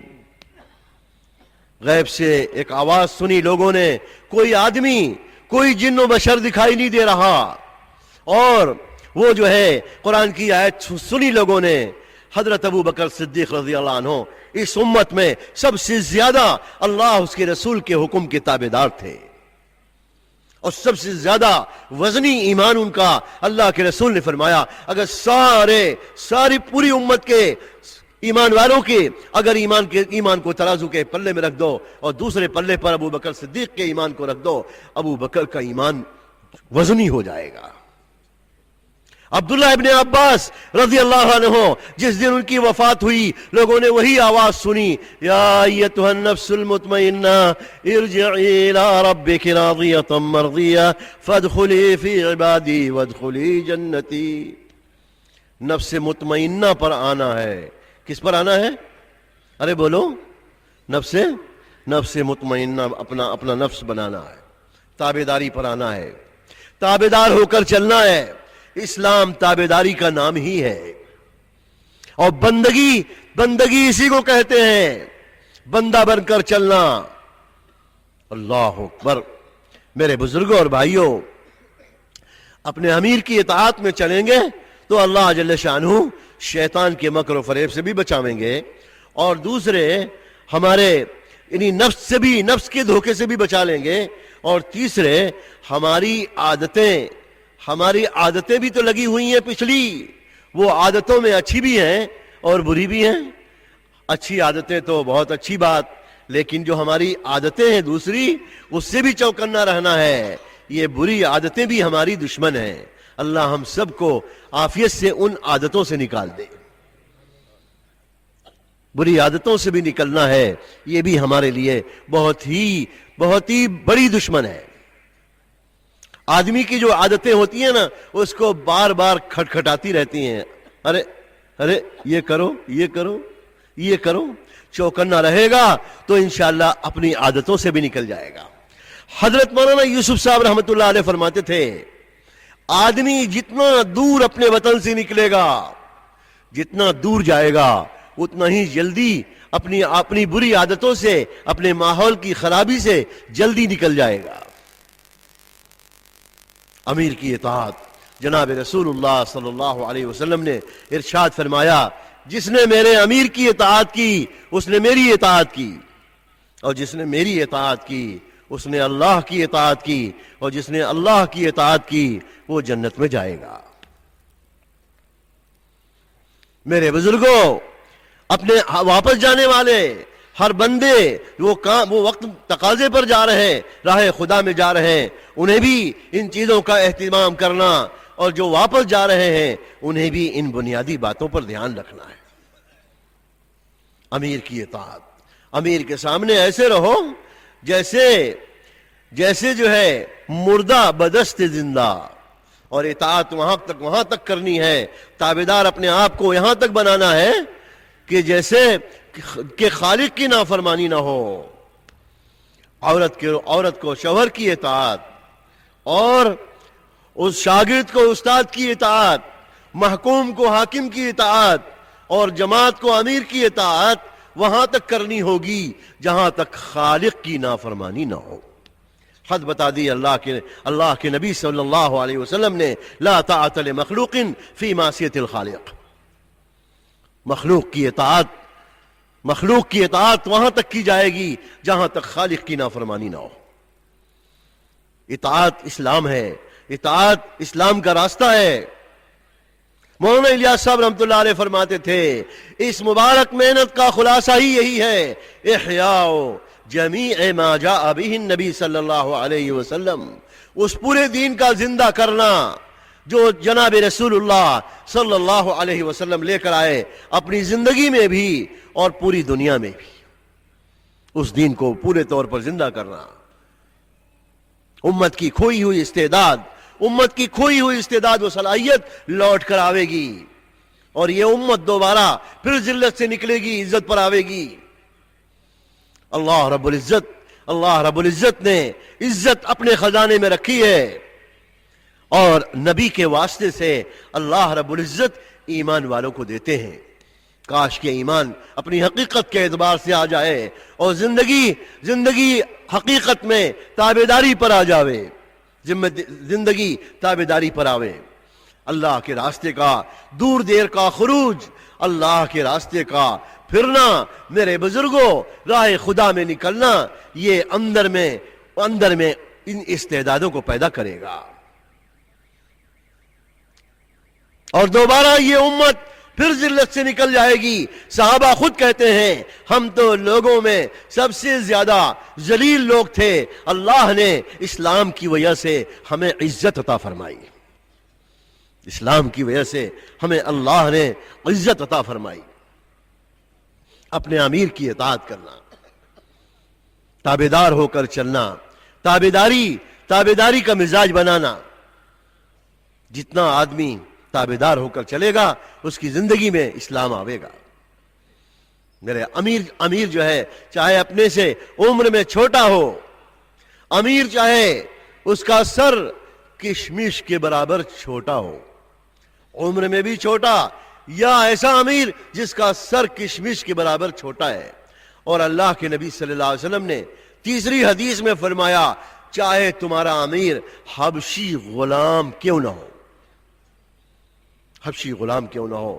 غیب سے ایک آواز سنی لوگوں نے، کوئی آدمی، کوئی جن و بشر دکھائی نہیں دے رہا، اور وہ جو ہے قرآن کی آیت سنی لوگوں نے۔ حضرت ابو بکر صدیق رضی اللہ عنہ اس امت میں سب سے زیادہ اللہ اس کے رسول کے حکم کے تابعدار تھے، اور سب سے زیادہ وزنی ایمان ان کا۔ اللہ کے رسول نے فرمایا اگر ساری پوری امت کے ایمان والوں کے اگر ایمان کو ترازو کے پلے میں رکھ دو اور دوسرے پلے پر ابو بکر صدیق کے ایمان کو رکھ دو، ابو بکر کا ایمان وزنی ہو جائے گا۔ عبداللہ ابن عباس رضی اللہ عنہ جس دن ان کی وفات ہوئی، لوگوں نے وہی آواز سنی، یا ایتھا النفس المطمئنہ ارجعی الی ربک راضیۃ مرضیہ فادخلی فی عبادی وادخلی جنتی۔ نفس مطمئنہ پر آنا ہے۔ کس پر آنا ہے؟ ارے بولو، نفس مطمئنہ، اپنا نفس بنانا ہے، تابعداری پر آنا ہے، تابعدار ہو کر چلنا ہے۔ اسلام تابعداری کا نام ہی ہے، اور بندگی اسی کو کہتے ہیں، بندہ بن کر چلنا۔ اللہ اکبر۔ میرے بزرگوں اور بھائیوں، اپنے امیر کی اطاعت میں چلیں گے تو اللہ جل شانہ شیطان کے مکر و فریب سے بھی بچاویں گے، اور دوسرے ہمارے یعنی نفس کے دھوکے سے بھی بچا لیں گے، اور تیسرے ہماری عادتیں بھی تو لگی ہوئی ہیں پچھلی، وہ عادتوں میں اچھی بھی ہیں اور بری بھی ہیں۔ اچھی عادتیں تو بہت اچھی بات، لیکن جو ہماری عادتیں ہیں دوسری، اس سے بھی چوکنا رہنا ہے۔ یہ بری عادتیں بھی ہماری دشمن ہیں۔ اللہ ہم سب کو عافیت سے ان عادتوں سے نکال دے۔ بری عادتوں سے بھی نکلنا ہے، یہ بھی ہمارے لیے بہت ہی بڑی دشمن ہے۔ آدمی کی جو عادتیں ہوتی ہیں نا، اس کو بار بار کھٹکھٹاتی رہتی ہیں، ارے یہ کرو، یہ کرو، یہ کرو۔ چوکنا رہے گا تو انشاءاللہ اپنی عادتوں سے بھی نکل جائے گا۔ حضرت مولانا یوسف صاحب رحمۃ اللہ علیہ فرماتے تھے، آدمی جتنا دور اپنے وطن سے نکلے گا، جتنا دور جائے گا، اتنا ہی جلدی اپنی بری عادتوں سے، اپنے ماحول کی خرابی سے جلدی نکل جائے گا۔ امیر کی اطاعت، جناب رسول اللہ صلی اللہ علیہ وسلم نے ارشاد فرمایا، جس نے میرے امیر کی اطاعت کی اس نے میری اطاعت کی، اور جس نے میری اطاعت کی اس نے اللہ کی اطاعت کی، اور جس نے اللہ کی اطاعت کی وہ جنت میں جائے گا۔ میرے بزرگوں، اپنے واپس جانے والے ہر بندے وہ وقت تقاضے پر جا رہے ہیں، راہ خدا میں جا رہے ہیں، انہیں بھی ان چیزوں کا اہتمام کرنا، اور جو واپس جا رہے ہیں انہیں بھی ان بنیادی باتوں پر دھیان رکھنا ہے۔ امیر کی اطاعت، امیر کے سامنے ایسے رہو جیسے جو ہے مردہ بدست زندہ، اور اطاعت وہاں تک کرنی ہے، تابعدار اپنے آپ کو یہاں تک بنانا ہے کہ جیسے کہ خالق کی نافرمانی نہ ہو۔ عورت کو شوہر کی اطاعت، اور اس شاگرد کو استاد کی اطاعت، محکوم کو حاکم کی اطاعت، اور جماعت کو امیر کی اطاعت وہاں تک کرنی ہوگی جہاں تک خالق کی نافرمانی نہ ہو۔ حد بتا دی اللہ کے نبی صلی اللہ علیہ وسلم نے، لا طاعت لمخلوق فی معصیت الخالق۔ مخلوق کی اطاعت وہاں تک کی جائے گی جہاں تک خالق کی نافرمانی نہ ہو۔ اطاعت اسلام ہے، اطاعت اسلام کا راستہ ہے۔ مولانا الیاس صاحب رحمۃ اللہ علیہ فرماتے تھے، اس مبارک محنت کا خلاصہ ہی یہی ہے، احیاء جمیع ما جاء به النبی صلی اللہ علیہ وسلم، اس پورے دین کا زندہ کرنا جو جناب رسول اللہ صلی اللہ علیہ وسلم لے کر آئے اپنی زندگی میں بھی اور پوری دنیا میں بھی، اس دین کو پورے طور پر زندہ کرنا۔ امت کی کھوئی ہوئی استعداد و صلاحیت لوٹ کر آوے گی، اور یہ امت دوبارہ پھر ذلت سے نکلے گی، عزت پر آوے گی۔ اللہ رب العزت نے عزت اپنے خزانے میں رکھی ہے، اور نبی کے واسطے سے اللہ رب العزت ایمان والوں کو دیتے ہیں۔ کاش کہ ایمان اپنی حقیقت کے اعتبار سے آ جائے اور زندگی حقیقت میں تابعداری پر آ جاوے، زندگی تابعداری پر آوے۔ اللہ کے راستے کا دور دیر کا خروج، اللہ کے راستے کا پھرنا، میرے بزرگوں راہ خدا میں نکلنا، یہ اندر میں ان استعدادوں کو پیدا کرے گا، اور دوبارہ یہ امت پھر ذلت سے نکل جائے گی۔ صحابہ خود کہتے ہیں ہم تو لوگوں میں سب سے زیادہ ذلیل لوگ تھے، اللہ نے اسلام کی وجہ سے ہمیں عزت عطا فرمائی، اسلام کی وجہ سے ہمیں اللہ نے عزت عطا فرمائی۔ اپنے امیر کی اطاعت کرنا، تابعدار ہو کر چلنا، تابعداری کا مزاج بنانا۔ جتنا آدمی تابعدار ہو کر چلے گا اس کی زندگی میں اسلام آوے گا۔ میرے امیر جو ہے چاہے اپنے سے عمر میں چھوٹا ہو، امیر چاہے اس کا سر کشمش کے برابر چھوٹا ہو، عمر میں بھی چھوٹا، یا ایسا امیر جس کا سر کشمش کے برابر چھوٹا ہے۔ اور اللہ کے نبی صلی اللہ علیہ وسلم نے تیسری حدیث میں فرمایا چاہے تمہارا امیر حبشی غلام کیوں نہ ہو، حبشی غلام کیوں نہ ہو۔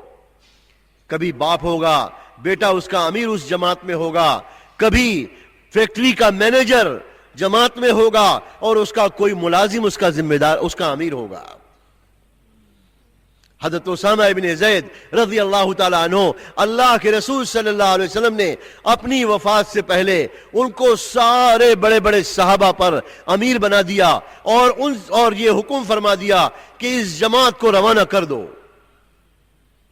کبھی باپ ہوگا، بیٹا اس کا امیر اس جماعت میں ہوگا، کبھی فیکٹری کا مینیجر جماعت میں ہوگا، اور اس کا کوئی ملازم اس کا ذمہ دار اس کا امیر ہوگا۔ حضرت اسامہ ابن زید رضی اللہ تعالیٰ عنہ، اللہ کے رسول صلی اللہ علیہ وسلم نے اپنی وفات سے پہلے ان کو سارے بڑے بڑے صحابہ پر امیر بنا دیا، اور یہ حکم فرما دیا کہ اس جماعت کو روانہ کر دو۔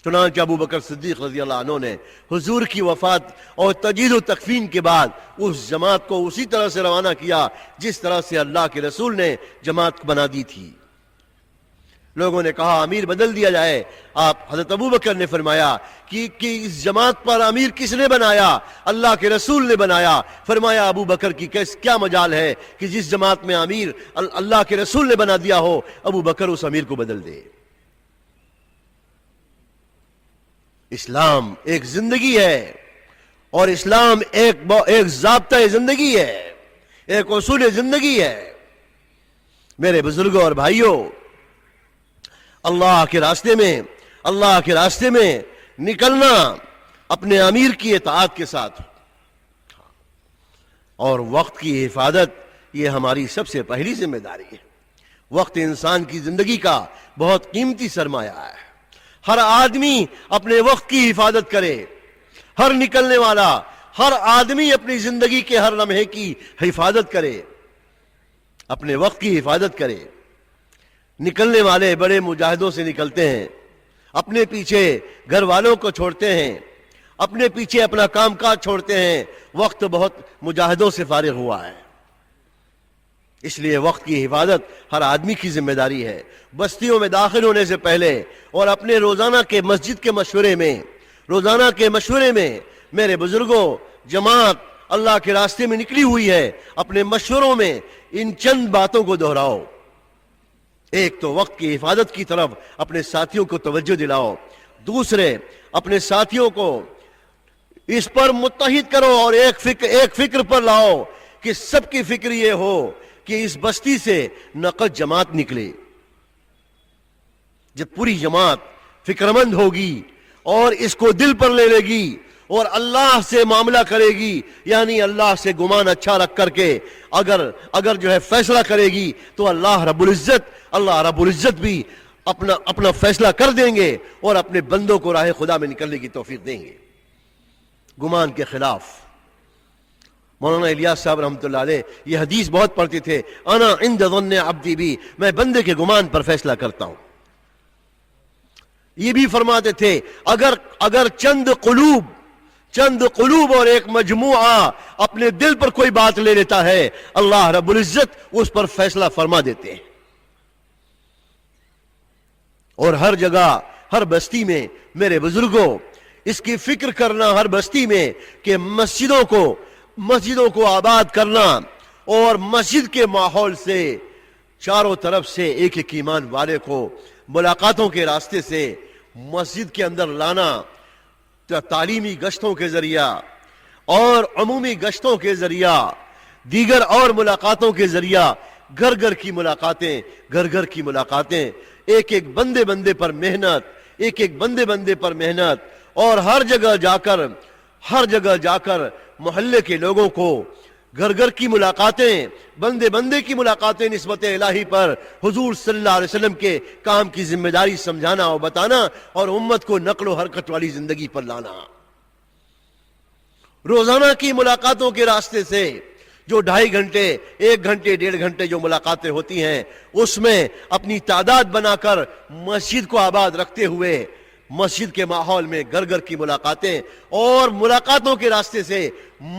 چنانچہ ابو بکر صدیق رضی اللہ عنہ نے حضور کی وفات اور تجہیز و تکفین کے بعد اس جماعت کو اسی طرح سے روانہ کیا جس طرح سے اللہ کے رسول نے جماعت بنا دی تھی۔ لوگوں نے کہا امیر بدل دیا جائے، حضرت ابو بکر نے فرمایا کہ اس جماعت پر امیر کس نے بنایا؟ اللہ کے رسول نے بنایا۔ فرمایا ابو بکر کی کیا مجال ہے کہ جس جماعت میں امیر اللہ کے رسول نے بنا دیا ہو، ابو بکر اس امیر کو بدل دے۔ اسلام ایک زندگی ہے، اور اسلام ایک ضابطہ زندگی ہے، ایک اصول زندگی ہے۔ میرے بزرگوں اور بھائیوں، اللہ کے راستے میں نکلنا اپنے امیر کی اطاعت کے ساتھ، اور وقت کی حفاظت یہ ہماری سب سے پہلی ذمہ داری ہے۔ وقت انسان کی زندگی کا بہت قیمتی سرمایہ ہے۔ ہر آدمی اپنے وقت کی حفاظت کرے، ہر نکلنے والا، ہر آدمی اپنی زندگی کے ہر لمحے کی حفاظت کرے، اپنے وقت کی حفاظت کرے۔ نکلنے والے بڑے مجاہدوں سے نکلتے ہیں، اپنے پیچھے گھر والوں کو چھوڑتے ہیں، اپنے پیچھے اپنا کام کاج چھوڑتے ہیں۔ وقت بہت مجاہدوں سے فارغ ہوا ہے، اس لیے وقت کی حفاظت ہر آدمی کی ذمہ داری ہے۔ بستیوں میں داخل ہونے سے پہلے اور اپنے روزانہ کے مسجد کے مشورے میں میرے بزرگوں، جماعت اللہ کے راستے میں نکلی ہوئی ہے، اپنے مشوروں میں ان چند باتوں کو دہراؤ۔ ایک تو وقت کی حفاظت کی طرف اپنے ساتھیوں کو توجہ دلاؤ، دوسرے اپنے ساتھیوں کو اس پر متحد کرو اور ایک فکر پر لاؤ کہ سب کی فکر یہ ہو کہ اس بستی سے نقد جماعت نکلے۔ جب پوری جماعت فکرمند ہوگی اور اس کو دل پر لے لے گی اور اللہ سے معاملہ کرے گی، یعنی اللہ سے گمان اچھا رکھ کر کے اگر جو ہے فیصلہ کرے گی، تو اللہ رب العزت بھی اپنا فیصلہ کر دیں گے اور اپنے بندوں کو راہ خدا میں نکلنے کی توفیق دیں گے۔ گمان کے خلاف مولانا الیاس صاحب رحمۃ اللہ علیہ یہ حدیث بہت پڑھتے تھے، انا عند ظن عبدی بی، میں بندے کے گمان پر فیصلہ کرتا ہوں۔ یہ بھی فرماتے تھے اگر چند قلوب اور ایک مجموعہ اپنے دل پر کوئی بات لے لیتا ہے، اللہ رب العزت اس پر فیصلہ فرما دیتے ہیں۔ اور ہر جگہ، ہر بستی میں میرے بزرگوں، اس کی فکر کرنا ہر بستی میں کہ مسجدوں کو آباد کرنا اور مسجد کے ماحول سے چاروں طرف سے ایک ایک ایمان والے کو ملاقاتوں کے راستے سے مسجد کے اندر لانا، تعلیمی گشتوں کے ذریعہ اور عمومی گشتوں کے ذریعہ، دیگر اور ملاقاتوں کے ذریعہ، گھر گھر کی ملاقاتیں، ایک ایک بندے پر محنت، اور ہر جگہ جا کر محلے کے لوگوں کو گھر کی ملاقاتیں، بندے کی ملاقاتیں نسبت الہی پر حضور صلی اللہ علیہ وسلم کے کام کی ذمہ داری سمجھانا اور بتانا، اور امت کو نقل و حرکت والی زندگی پر لانا۔ روزانہ کی ملاقاتوں کے راستے سے جو 2.5 گھنٹے، 1 گھنٹے، 1.5 گھنٹے جو ملاقاتیں ہوتی ہیں، اس میں اپنی تعداد بنا کر مسجد کو آباد رکھتے ہوئے مسجد کے ماحول میں گھر کی ملاقاتیں، اور ملاقاتوں کے راستے سے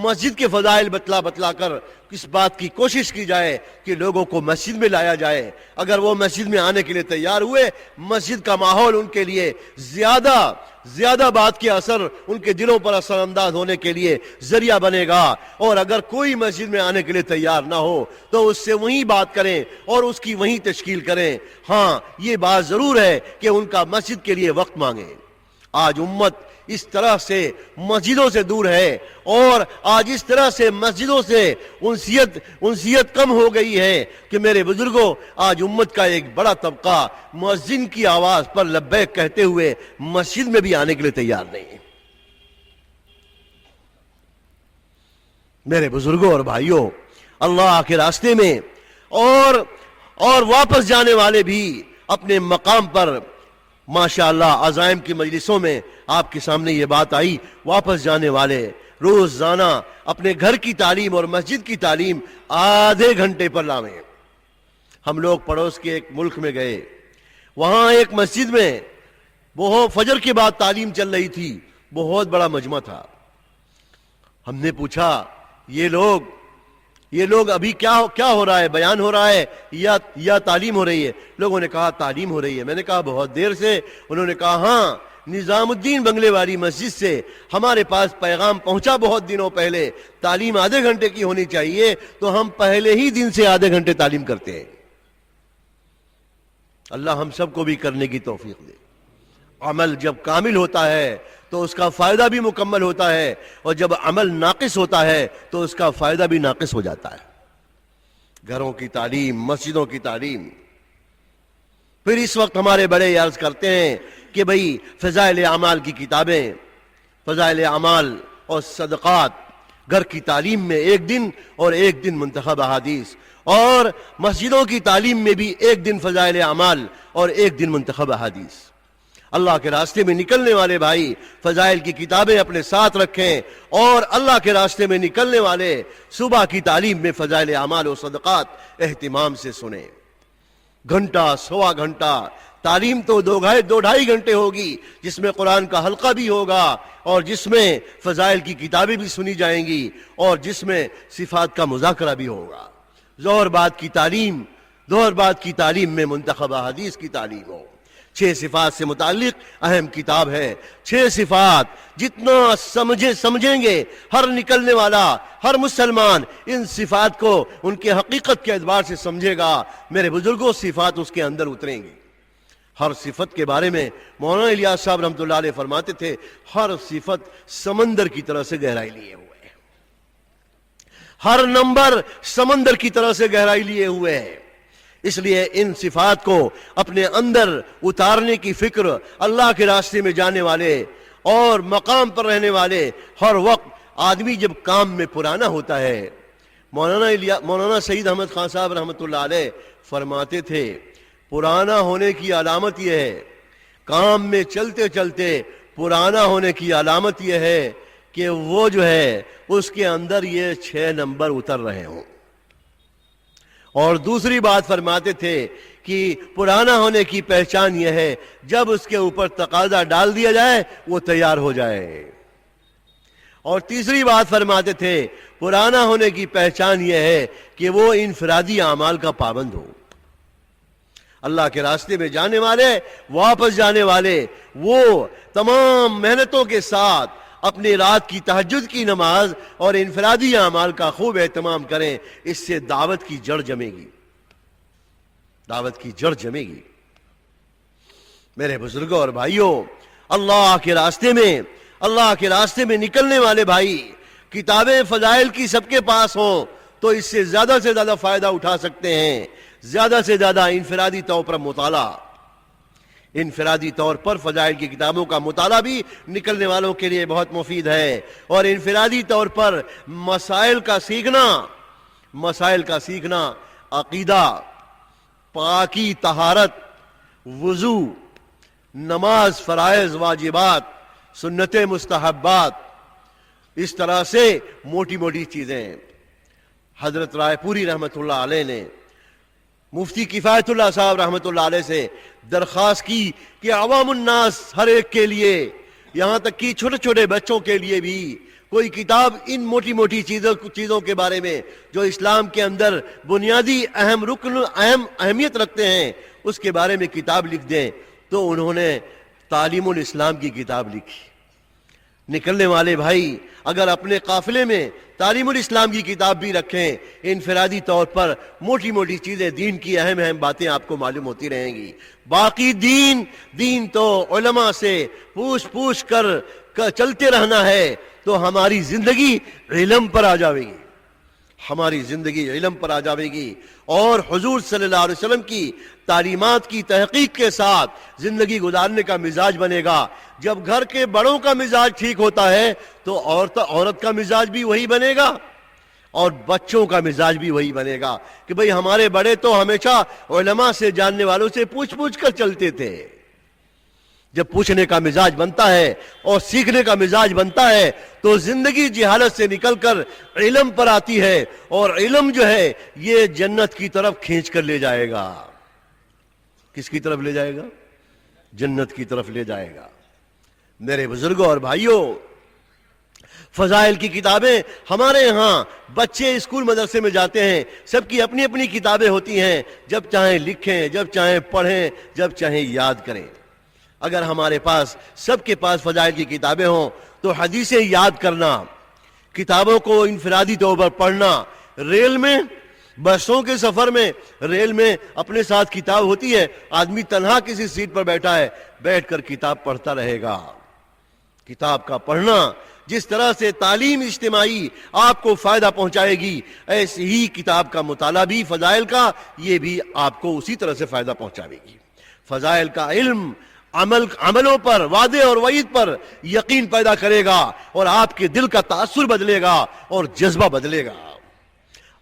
مسجد کے فضائل بتلا کر اس بات کی کوشش کی جائے کہ لوگوں کو مسجد میں لایا جائے۔ اگر وہ مسجد میں آنے کے لیے تیار ہوئے، مسجد کا ماحول ان کے لیے زیادہ بات کے اثر ان کے دلوں پر اثر انداز ہونے کے لیے ذریعہ بنے گا۔ اور اگر کوئی مسجد میں آنے کے لیے تیار نہ ہو تو اس سے وہیں بات کریں اور اس کی وہیں تشکیل کریں۔ ہاں، یہ بات ضرور ہے کہ ان کا مسجد کے لیے وقت مانگیں۔ آج امت اس طرح سے مسجدوں سے دور ہے، اور آج اس طرح سے مسجدوں سے انسیت کم ہو گئی ہے کہ میرے بزرگوں، آج امت کا ایک بڑا طبقہ مؤذن کی آواز پر لبیک کہتے ہوئے مسجد میں بھی آنے کے لیے تیار نہیں ہے۔ میرے بزرگوں اور بھائیوں، اللہ کے راستے میں اور واپس جانے والے بھی اپنے مقام پر، ماشاءاللہ عزائم کی مجلسوں میں آپ کے سامنے یہ بات آئی، واپس جانے والے روزانہ اپنے گھر کی تعلیم اور مسجد کی تعلیم آدھے گھنٹے پر لاویں۔ ہم لوگ پڑوس کے ایک ملک میں گئے، وہاں ایک مسجد میں بہت فجر کے بعد تعلیم چل رہی تھی، بہت بڑا مجمع تھا۔ ہم نے پوچھا یہ لوگ ابھی کیا ہو رہا ہے، بیان ہو رہا ہے یا تعلیم ہو رہی ہے؟ لوگوں نے کہا تعلیم ہو رہی ہے۔ میں نے کہا بہت دیر سے؟ انہوں نے کہا ہاں، نظام الدین بنگلے والی مسجد سے ہمارے پاس پیغام پہنچا بہت دنوں پہلے، تعلیم آدھے گھنٹے کی ہونی چاہیے، تو ہم پہلے ہی دن سے آدھے گھنٹے تعلیم کرتے ہیں۔ اللہ ہم سب کو بھی کرنے کی توفیق دے۔ عمل جب کامل ہوتا ہے تو اس کا فائدہ بھی مکمل ہوتا ہے، اور جب عمل ناقص ہوتا ہے تو اس کا فائدہ بھی ناقص ہو جاتا ہے۔ گھروں کی تعلیم، مسجدوں کی تعلیم۔ پھر اس وقت ہمارے بڑے عرض کرتے ہیں کہ بھئی فضائل اعمال کی کتابیں، فضائل اعمال اور صدقات، گھر کی تعلیم میں 1 دن اور 1 دن منتخب احادیث، اور مسجدوں کی تعلیم میں بھی 1 دن فضائل اعمال اور 1 دن منتخب احادیث۔ اللہ کے راستے میں نکلنے والے بھائی فضائل کی کتابیں اپنے ساتھ رکھیں، اور اللہ کے راستے میں نکلنے والے صبح کی تعلیم میں فضائل اعمال و صدقات اہتمام سے سنیں۔ گھنٹہ، سوا گھنٹہ تعلیم تو 2-2.5 گھنٹے ہوگی، جس میں قرآن کا حلقہ بھی ہوگا، اور جس میں فضائل کی کتابیں بھی سنی جائیں گی، اور جس میں صفات کا مذاکرہ بھی ہوگا۔ ظہر بعد کی تعلیم میں منتخب احادیث کی تعلیم ہو۔ 6 صفات سے متعلق اہم کتاب ہے۔ 6 صفات جتنا سمجھیں گے ہر نکلنے والا، ہر مسلمان ان صفات کو ان کے حقیقت کے اعتبار سے سمجھے گا، میرے بزرگوں صفات اس کے اندر اتریں گی۔ ہر صفت کے بارے میں مولانا الیاس صاحب رحمۃ اللہ علیہ فرماتے تھے، ہر صفت سمندر کی طرح سے گہرائی لیے ہوئے ہے، ہر نمبر سمندر کی طرح سے گہرائی لیے ہوئے ہے۔ اس لیے ان صفات کو اپنے اندر اتارنے کی فکر اللہ کے راستے میں جانے والے اور مقام پر رہنے والے، ہر وقت آدمی جب کام میں پرانا ہوتا ہے، مولانا سعید احمد خان صاحب رحمۃ اللہ علیہ فرماتے تھے، پرانا ہونے کی علامت یہ ہے، کام میں چلتے چلتے پرانا ہونے کی علامت یہ ہے کہ وہ جو ہے اس کے اندر یہ 6 نمبر اتر رہے ہوں۔ اور دوسری بات فرماتے تھے کہ کہ پرانا ہونے کی پہچان یہ ہے جب اس کے اوپر تقاضا ڈال دیا جائے وہ تیار ہو جائے. اور تیسری بات فرماتے تھے پرانا ہونے کی پہچان یہ ہے کہ وہ انفرادی اعمال کا پابند ہو. اللہ کے راستے میں جانے والے واپس جانے والے وہ تمام محنتوں کے ساتھ اپنی رات کی تہجد کی نماز اور انفرادی اعمال کا خوب اہتمام کریں. اس سے دعوت کی جڑ جمے گی، دعوت کی جڑ جمے گی. میرے بزرگوں اور بھائیوں، اللہ کے راستے میں نکلنے والے بھائی کتابیں فضائل کی سب کے پاس ہوں تو اس سے زیادہ فائدہ اٹھا سکتے ہیں. زیادہ سے زیادہ انفرادی طور پر مطالعہ، انفرادی طور پر فضائل کی کتابوں کا مطالعہ بھی نکلنے والوں کے لیے بہت مفید ہے. اور انفرادی طور پر مسائل کا سیکھنا عقیدہ، پاکی، طہارت، وضو، نماز، فرائض، واجبات، سنت مستحبات، اس طرح سے موٹی موٹی چیزیں. حضرت رائے پوری رحمت اللہ علیہ نے مفتی کفایت اللہ صاحب رحمت اللہ علیہ سے درخواست کی کہ عوام الناس، ہر ایک کے لیے، یہاں تک کہ چھوٹے چھوٹے بچوں کے لیے بھی کوئی کتاب ان موٹی موٹی چیزوں کے بارے میں جو اسلام کے اندر بنیادی اہم اہمیت رکھتے ہیں اس کے بارے میں کتاب لکھ دیں. تو انہوں نے تعلیم الاسلام کی کتاب لکھی. نکلنے والے بھائی اگر اپنے قافلے میں تعلیم الاسلام کی کتاب بھی رکھیں، انفرادی طور پر موٹی موٹی چیزیں، دین کی اہم باتیں آپ کو معلوم ہوتی رہیں گی. باقی دین تو علماء سے پوچھ کر چلتے رہنا ہے. تو ہماری زندگی علم پر آ جاوے گی، اور حضور صلی اللہ علیہ وسلم کی تعلیمات کی تحقیق کے ساتھ زندگی گزارنے کا مزاج بنے گا. جب گھر کے بڑوں کا مزاج ٹھیک ہوتا ہے تو عورت کا مزاج بھی وہی بنے گا اور بچوں کا مزاج بھی وہی بنے گا کہ بھئی ہمارے بڑے تو ہمیشہ علماء سے، جاننے والوں سے پوچھ کر چلتے تھے. جب پوچھنے کا مزاج بنتا ہے اور سیکھنے کا مزاج بنتا ہے تو زندگی جہالت سے نکل کر علم پر آتی ہے، اور علم جو ہے یہ جنت کی طرف کھینچ کر لے جائے گا. کس کی طرف لے جائے گا؟ جنت کی طرف لے جائے گا. میرے بزرگوں اور بھائیوں، فضائل کی کتابیں ہمارے ہاں بچے اسکول مدرسے میں جاتے ہیں، سب کی اپنی اپنی کتابیں ہوتی ہیں. جب چاہیں لکھیں، جب چاہیں پڑھیں، جب چاہیں یاد کریں. اگر ہمارے پاس، سب کے پاس فضائل کی کتابیں ہوں تو حدیثیں یاد کرنا، کتابوں کو انفرادی طور پر پڑھنا، ریل میں، بسوں کے سفر میں، ریل میں اپنے ساتھ کتاب ہوتی ہے، آدمی تنہا کسی سیٹ پر بیٹھا ہے، بیٹھ کر کتاب پڑھتا رہے گا. کتاب کا پڑھنا جس طرح سے تعلیم اجتماعی آپ کو فائدہ پہنچائے گی، ایسے ہی کتاب کا مطالعہ بھی فضائل کا، یہ بھی آپ کو اسی طرح سے فائدہ پہنچائے گی. فضائل کا علم عملوں پر، وعدے اور وعید پر یقین پیدا کرے گا، اور آپ کے دل کا تاثر بدلے گا اور جذبہ بدلے گا.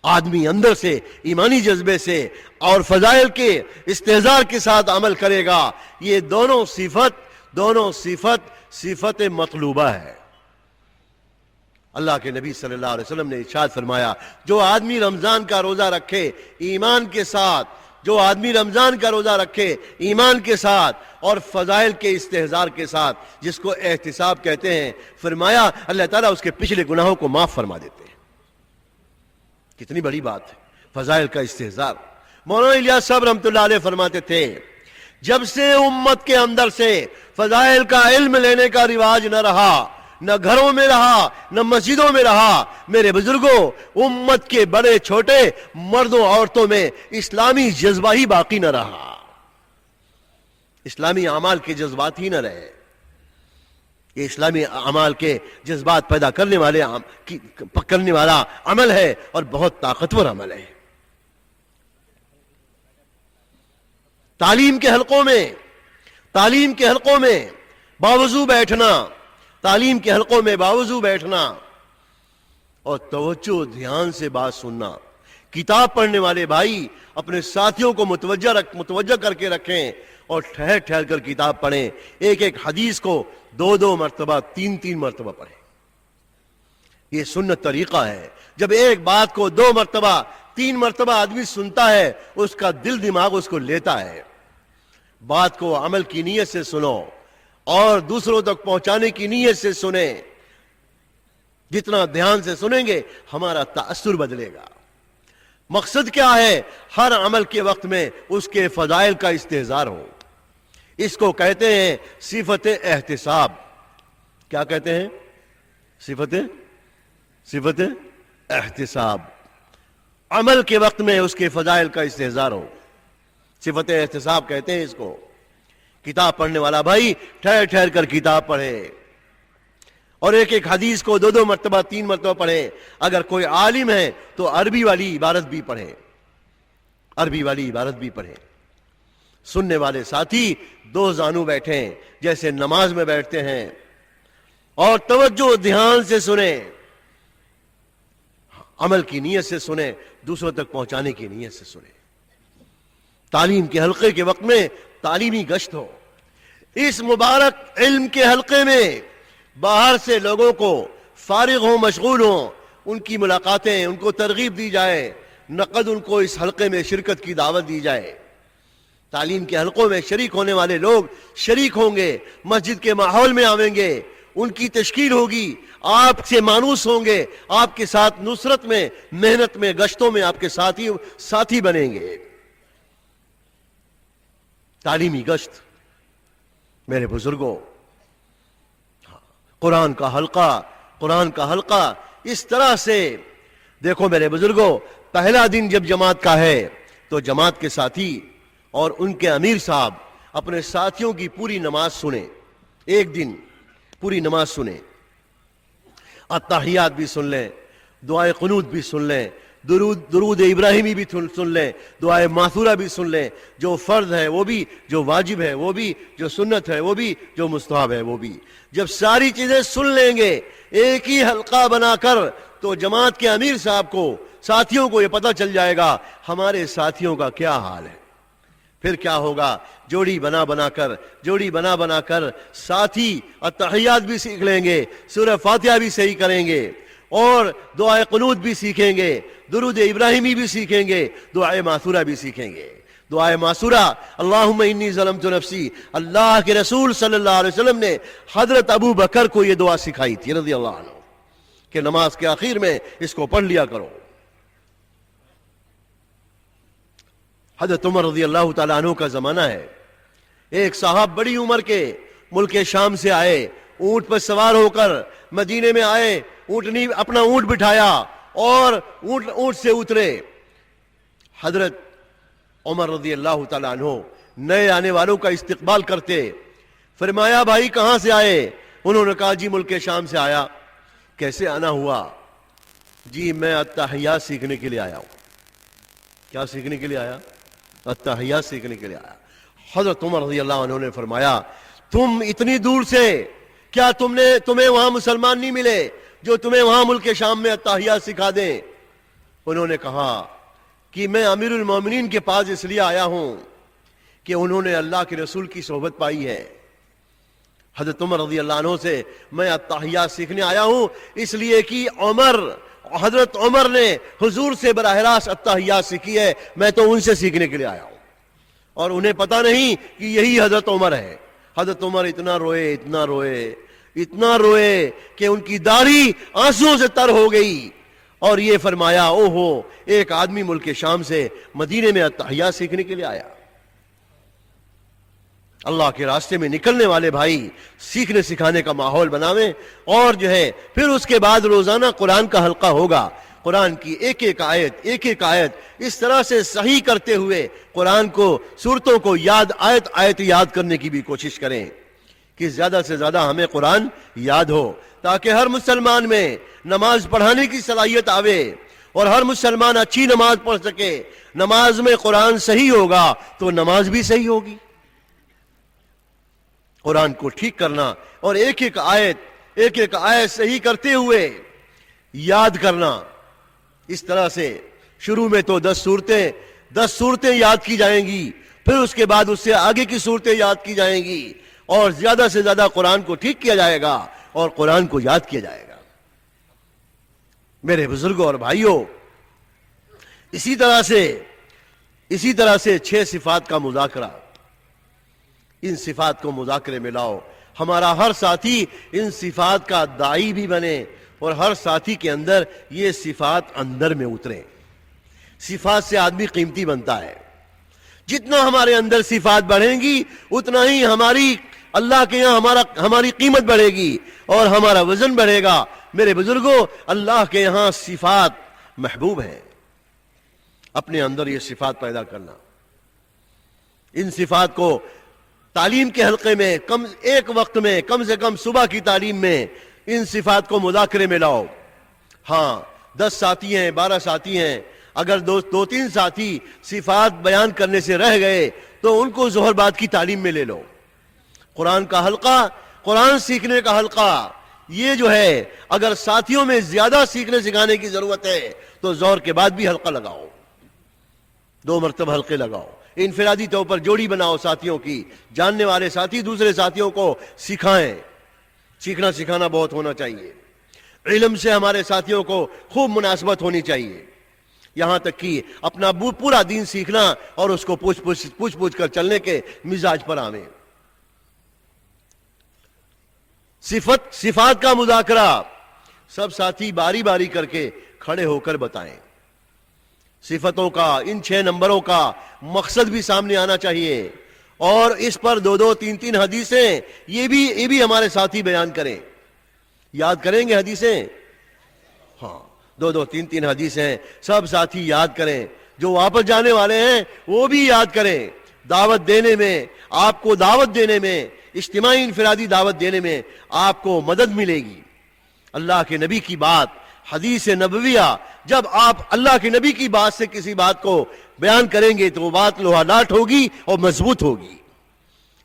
آدمی اندر سے ایمانی جذبے سے اور فضائل کے استحضار کے ساتھ عمل کرے گا. یہ دونوں صفت مطلوبہ ہے. اللہ کے نبی صلی اللہ علیہ وسلم نے ارشاد فرمایا، جو آدمی رمضان کا روزہ رکھے ایمان کے ساتھ، جو آدمی رمضان کا روزہ رکھے ایمان کے ساتھ اور فضائل کے استحضار کے ساتھ، جس کو احتساب کہتے ہیں، فرمایا اللہ تعالیٰ اس کے پچھلے گناہوں کو معاف فرما دیتے ہیں. کتنی بڑی بات ہے فضائل کا استحضار. مولانا الیاس صاحب رحمۃ اللہ علیہ فرماتے تھے، جب سے امت کے اندر سے فضائل کا علم لینے کا رواج نہ رہا، نہ گھروں میں رہا، نہ مسجدوں میں رہا، میرے بزرگوں، امت کے بڑے چھوٹے، مردوں عورتوں میں اسلامی جذبہ ہی باقی نہ رہا. اسلامی اعمال کے جذبات ہی نہ رہے. یہ اسلامی اعمال کے جذبات پیدا کرنے والا عمل ہے اور بہت طاقتور عمل ہے. تعلیم کے حلقوں میں باوضو بیٹھنا، تعلیم کے حلقوں میں باوضو بیٹھنا اور توجہ دھیان سے بات سننا. کتاب پڑھنے والے بھائی اپنے ساتھیوں کو متوجہ کر کے رکھیں اور ٹھہر ٹھہر کر کتاب پڑھیں. ایک حدیث کو 2 مرتبہ 3 مرتبہ پڑھیں. یہ سنت طریقہ ہے. جب ایک بات کو 2 مرتبہ 3 مرتبہ آدمی سنتا ہے اس کا دل دماغ اس کو لیتا ہے. بات کو عمل کی نیت سے سنو اور دوسروں تک پہنچانے کی نیت سے سنیں. جتنا دھیان سے سنیں گے ہمارا تاثر بدلے گا. مقصد کیا ہے؟ ہر عمل کے وقت میں اس کے فضائل کا استحضار ہو. اس کو کہتے ہیں صفت احتساب. کیا کہتے ہیں؟ صفت احتساب. عمل کے وقت میں اس کے فضائل کا استحضار ہو. صفت احتساب کہتے ہیں اس کو. کتاب پڑھنے والا بھائی ٹھہر ٹھہر کر کتاب پڑھے اور ایک ایک حدیث کو 2 مرتبہ 3 مرتبہ پڑھے. اگر کوئی عالم ہے تو عربی والی عبارت بھی پڑھے. سننے والے ساتھی 2 زانو بیٹھیں جیسے نماز میں بیٹھتے ہیں اور توجہ دھیان سے سنیں. عمل کی نیت سے سنیں, دوسروں تک پہنچانے کی نیت سے سنیں. تعلیم کے حلقے کے وقت میں تعلیمی گشت ہو. اس مبارک علم کے حلقے میں باہر سے لوگوں کو فارغ ہوں, مشغول ہوں, ان کی ملاقاتیں, ان کو ترغیب دی جائے. نقد ان کو اس حلقے میں شرکت کی دعوت دی جائے. تعلیم کے حلقوں میں شریک ہونے والے لوگ شریک ہوں گے, مسجد کے ماحول میں آویں گے, ان کی تشکیل ہوگی, آپ سے مانوس ہوں گے, آپ کے ساتھ نصرت میں, محنت میں, گشتوں میں آپ کے ساتھی بنیں گے. تعلیمی گشت میرے بزرگوں, قرآن کا حلقہ اس طرح سے دیکھو میرے بزرگوں. پہلا دن جب جماعت کا ہے تو جماعت کے ساتھی اور ان کے امیر صاحب اپنے ساتھیوں کی پوری نماز سنیں. ایک دن پوری نماز سنیں, التحیات بھی سن لیں, دعائے قنوت بھی سن لیں, درود ابراہیمی بھی سن لیں, دعائے معثورہ بھی سن لیں, جو فرض ہے وہ بھی, جو واجب ہے وہ بھی, جو سنت ہے وہ بھی, جو مستحب ہے وہ بھی. جب ساری چیزیں سن لیں گے ایک ہی حلقہ بنا کر تو جماعت کے امیر صاحب کو, ساتھیوں کو یہ پتہ چل جائے گا ہمارے ساتھیوں کا کیا حال ہے. پھر کیا ہوگا؟ جوڑی بنا بنا کر ساتھی التحیات بھی سیکھ لیں گے, سورہ فاتحہ بھی صحیح کریں گے, اور دعائے قنوت بھی سیکھیں گے, درود ابراہیمی بھی سیکھیں گے, دعائے معثورہ بھی سیکھیں گے. دعائے معثورہ اللہم انی ظلمت نفسی, اللہ کے رسول صلی اللہ علیہ وسلم نے حضرت ابو بکر کو یہ دعا سکھائی تھی رضی اللہ عنہ کہ نماز کے آخر میں اس کو پڑھ لیا کرو. حضرت عمر رضی اللہ تعالیٰ عنہ کا زمانہ ہے. ایک صاحب بڑی عمر کے ملک شام سے آئے, اونٹ پر سوار ہو کر مدینے میں آئے, اپنا اونٹ بٹھایا اور اونٹ سے اترے. حضرت عمر رضی اللہ تعالیٰ عنہ نئے آنے والوں کا استقبال کرتے. فرمایا بھائی کہاں سے آئے؟ انہوں نے کہا جی ملک شام سے آیا. کیسے آنا ہوا؟ جی میں التحیات سیکھنے کے لیے آیا ہوں. کیا سیکھنے کے لیے آیا؟ التحیات سیکھنے کے لیے آیا. حضرت عمر رضی اللہ عنہ نے فرمایا تم اتنی دور سے, کیا تمہیں وہاں مسلمان نہیں ملے جو تمہیں وہاں ملک شام میں التحیات سکھا دیں؟ انہوں نے کہا کہ میں امیر المومنین کے پاس اس لیے آیا ہوں کہ انہوں نے اللہ کے رسول کی صحبت پائی ہے. حضرت عمر رضی اللہ عنہ سے میں التحیات سیکھنے آیا ہوں اس لیے کہ حضرت عمر نے حضور سے براہ راست التحیات سیکھی ہے, میں تو ان سے سیکھنے کے لیے آیا ہوں. اور انہیں پتا نہیں کہ یہی حضرت عمر ہے. حضرت عمر اتنا روئے کہ ان کی داڑھی آنسوؤں سے تر ہو گئی, اور یہ فرمایا اوہو ایک آدمی ملک شام سے مدینے میں التحیات سیکھنے کے لیے آیا. اللہ کے راستے میں نکلنے والے بھائی سیکھنے سکھانے کا ماحول بناویں, اور جو ہے پھر اس کے بعد روزانہ قرآن کا حلقہ ہوگا. قرآن کی ایک ایک آیت اس طرح سے صحیح کرتے ہوئے قرآن کو, سورتوں کو آیت یاد کرنے کی بھی کوشش کریں کہ زیادہ سے زیادہ ہمیں قرآن یاد ہو, تاکہ ہر مسلمان میں نماز پڑھانے کی صلاحیت آوے اور ہر مسلمان اچھی نماز پڑھ سکے. نماز میں قرآن صحیح ہوگا تو نماز بھی صحیح ہوگی. قرآن کو ٹھیک کرنا اور ایک ایک آیت صحیح کرتے ہوئے یاد کرنا. اس طرح سے شروع میں تو 10 صورتیں یاد کی جائیں گی, پھر اس کے بعد اس سے آگے کی صورتیں یاد کی جائیں گی, اور زیادہ سے زیادہ قرآن کو ٹھیک کیا جائے گا اور قرآن کو یاد کیا جائے گا. میرے بزرگوں اور بھائیوں, اسی طرح سے 6 صفات کا مذاکرہ، ان صفات کو مذاکرے میں لاؤ، ہمارا ہر ساتھی ان صفات کا داعی بھی بنے اور ہر ساتھی کے اندر یہ صفات اندر میں اتریں۔ صفات سے آدمی قیمتی بنتا ہے، جتنا ہمارے اندر صفات بڑھیں گی اتنا ہی ہماری اللہ کے یہاں ہماری قیمت بڑھے گی اور ہمارا وزن بڑھے گا۔ میرے بزرگوں، اللہ کے یہاں صفات محبوب ہیں، اپنے اندر یہ صفات پیدا کرنا، ان صفات کو تعلیم کے حلقے میں ایک وقت میں کم سے کم صبح کی تعلیم میں ان صفات کو مذاکرے میں لاؤ۔ ہاں 10 ساتھی ہیں، 12 ساتھی ہیں، اگر 2-3 ساتھی صفات بیان کرنے سے رہ گئے تو ان کو ظہر بعد کی تعلیم میں لے لو۔ قرآن کا حلقہ، قرآن سیکھنے کا حلقہ، یہ جو ہے اگر ساتھیوں میں زیادہ سیکھنے سکھانے کی ضرورت ہے تو ظہر کے بعد بھی حلقہ لگاؤ، 2 مرتبہ حلقے لگاؤ، انفرادی طور پر جوڑی بناؤ ساتھیوں کی، جاننے والے ساتھی دوسرے ساتھیوں کو سکھائیں۔ سیکھنا سکھانا بہت ہونا چاہیے، علم سے ہمارے ساتھیوں کو خوب مناسبت ہونی چاہیے، یہاں تک کہ اپنا پورا دین سیکھنا اور اس کو پوچھ کر چلنے کے مزاج پر آویں۔ صفات کا مذاکرہ سب ساتھی باری باری کر کے کھڑے ہو کر بتائیں۔ صفتوں کا، ان 6 نمبروں کا مقصد بھی سامنے آنا چاہیے، اور اس پر 2-2 3-3 حدیثیں یہ بھی ہمارے ساتھی بیان کریں۔ یاد کریں گے حدیثیں؟ ہاں 2-2 3-3 حدیثیں سب ساتھی یاد کریں، جو واپس جانے والے ہیں وہ بھی یاد کریں۔ دعوت دینے میں، آپ کو دعوت دینے میں، اجتماعی انفرادی دعوت دینے میں آپ کو مدد ملے گی۔ اللہ کے نبی کی بات، حدیث نبویہ، جب آپ اللہ کے نبی کی بات سے کسی بات کو بیان کریں گے تو وہ بات لوہا لاٹ ہوگی اور مضبوط ہوگی،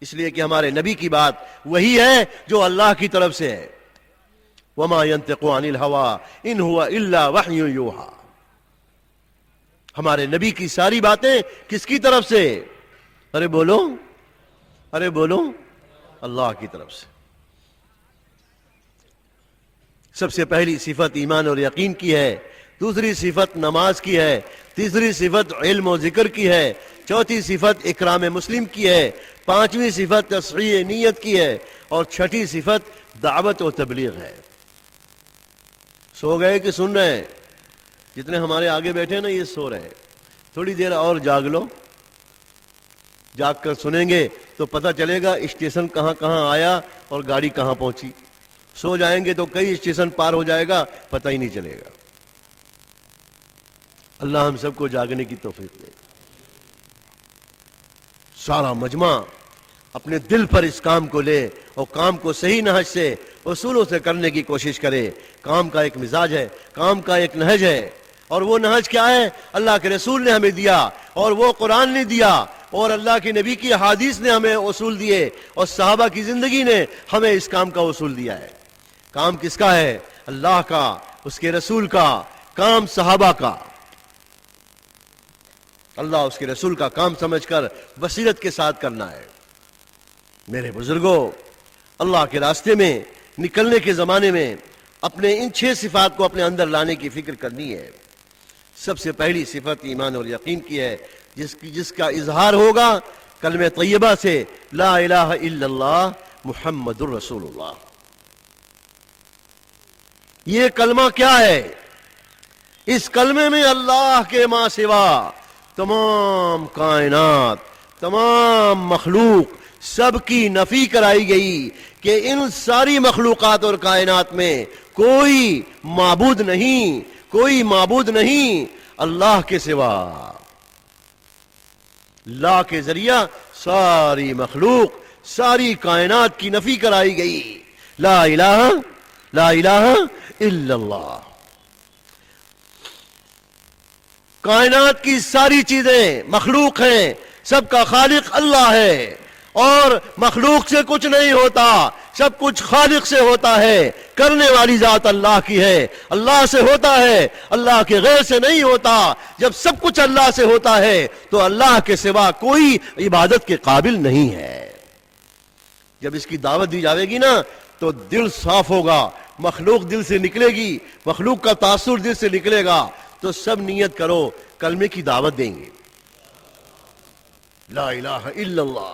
اس لیے کہ ہمارے نبی کی بات وہی ہے جو اللہ کی طرف سے ہے۔ وما ينطق عن الهوى ان هو الا وحی یوحى، ہمارے نبی کی ساری باتیں کس کی طرف سے؟ ارے بولو، اللہ کی طرف سے۔ سب سے پہلی صفت ایمان اور یقین کی ہے، دوسری صفت نماز کی ہے، تیسری صفت علم و ذکر کی ہے، چوتھی صفت اکرام مسلم کی ہے، پانچویں صفت تصحیح نیت کی ہے، اور چھٹی صفت دعوت و تبلیغ ہے۔ سو گئے کہ سن رہے ہیں؟ جتنے ہمارے آگے بیٹھے نا یہ سو رہے ہیں، تھوڑی دیر اور جاگ لو، جاگ کر سنیں گے تو پتہ چلے گا اسٹیشن کہاں کہاں آیا اور گاڑی کہاں پہنچی۔ سو جائیں گے تو کئی اسٹیشن پار ہو جائے گا، پتہ ہی نہیں چلے گا۔ اللہ ہم سب کو جاگنے کی توفیق دے۔ سارا مجمع اپنے دل پر اس کام کو لے اور کام کو صحیح نہج سے، اصولوں سے کرنے کی کوشش کرے۔ کام کا ایک مزاج ہے، کام کا ایک نہج ہے، اور وہ نہج کیا ہے؟ اللہ کے رسول نے ہمیں دیا، اور وہ قرآن نے دیا، اور اللہ کے نبی کی حدیث نے ہمیں اصول دیے، اور صحابہ کی زندگی نے ہمیں اس کام کا اصول دیا ہے۔ کام کس کا ہے؟ اللہ کا، اس کے رسول کا، کام صحابہ کا۔ اللہ اس کے رسول کا کام سمجھ کر بصیرت کے ساتھ کرنا ہے۔ میرے بزرگوں، اللہ کے راستے میں نکلنے کے زمانے میں اپنے ان 6 صفات کو اپنے اندر لانے کی فکر کرنی ہے۔ سب سے پہلی صفت ایمان اور یقین کی ہے، جس کا اظہار ہوگا کلمہ طیبہ سے، لا الہ الا اللہ محمد الرسول اللہ۔ یہ کلمہ کیا ہے؟ اس کلمے میں اللہ کے ماں سوا تمام کائنات، تمام مخلوق، سب کی نفی کرائی گئی کہ ان ساری مخلوقات اور کائنات میں کوئی معبود نہیں اللہ کے سوا۔ لا کے ذریعہ ساری مخلوق، ساری کائنات کی نفی کرائی گئی، لا الہ الا اللہ۔ کائنات کی ساری چیزیں مخلوق ہیں، سب کا خالق اللہ ہے، اور مخلوق سے کچھ نہیں ہوتا، سب کچھ خالق سے ہوتا ہے۔ کرنے والی ذات اللہ کی ہے، اللہ سے ہوتا ہے، اللہ کے غیر سے نہیں ہوتا۔ جب سب کچھ اللہ سے ہوتا ہے تو اللہ کے سوا کوئی عبادت کے قابل نہیں ہے۔ جب اس کی دعوت دی جاوے گی نا تو دل صاف ہوگا، مخلوق دل سے نکلے گی، مخلوق کا تاثر دل سے نکلے گا، تو سب نیت کرو کلمے کی دعوت دیں گے. لا الہ الا اللہ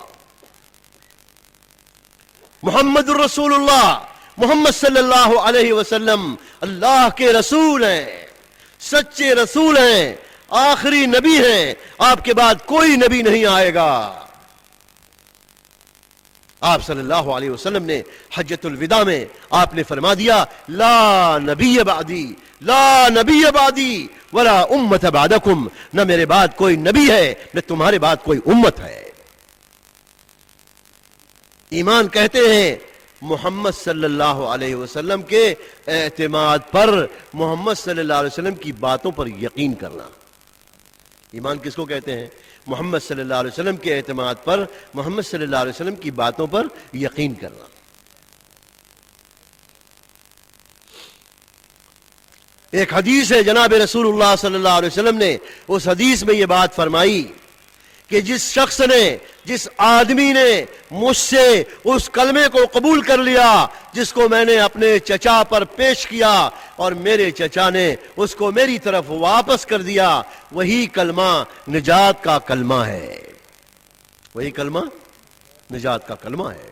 محمد الرسول اللہ, محمد صلی اللہ علیہ وسلم اللہ کے رسول ہیں, سچے رسول ہیں, آخری نبی ہیں, آپ کے بعد کوئی نبی نہیں آئے گا. آپ صلی اللہ علیہ وسلم نے حجۃ الوداع میں آپ نے فرما دیا لا نبی بعدی, لا نبی بعدی ولا امت بعدکم, نہ میرے بعد کوئی نبی ہے نہ تمہارے بعد کوئی امت ہے. ایمان کہتے ہیں محمد صلی اللہ علیہ وسلم کے اعتماد پر, محمد صلی اللہ علیہ وسلم کی باتوں پر یقین کرنا. ایمان کس کو کہتے ہیں؟ محمد صلی اللہ علیہ وسلم کے اعتماد پر, محمد صلی اللہ علیہ وسلم کی باتوں پر یقین کرنا. ایک حدیث ہے جناب رسول اللہ صلی اللہ علیہ وسلم نے اس حدیث میں یہ بات فرمائی کہ جس شخص نے, جس آدمی نے مجھ سے اس کلمے کو قبول کر لیا جس کو میں نے اپنے چچا پر پیش کیا اور میرے چچا نے اس کو میری طرف واپس کر دیا, وہی کلمہ نجات کا کلمہ ہے, وہی کلمہ نجات کا کلمہ ہے.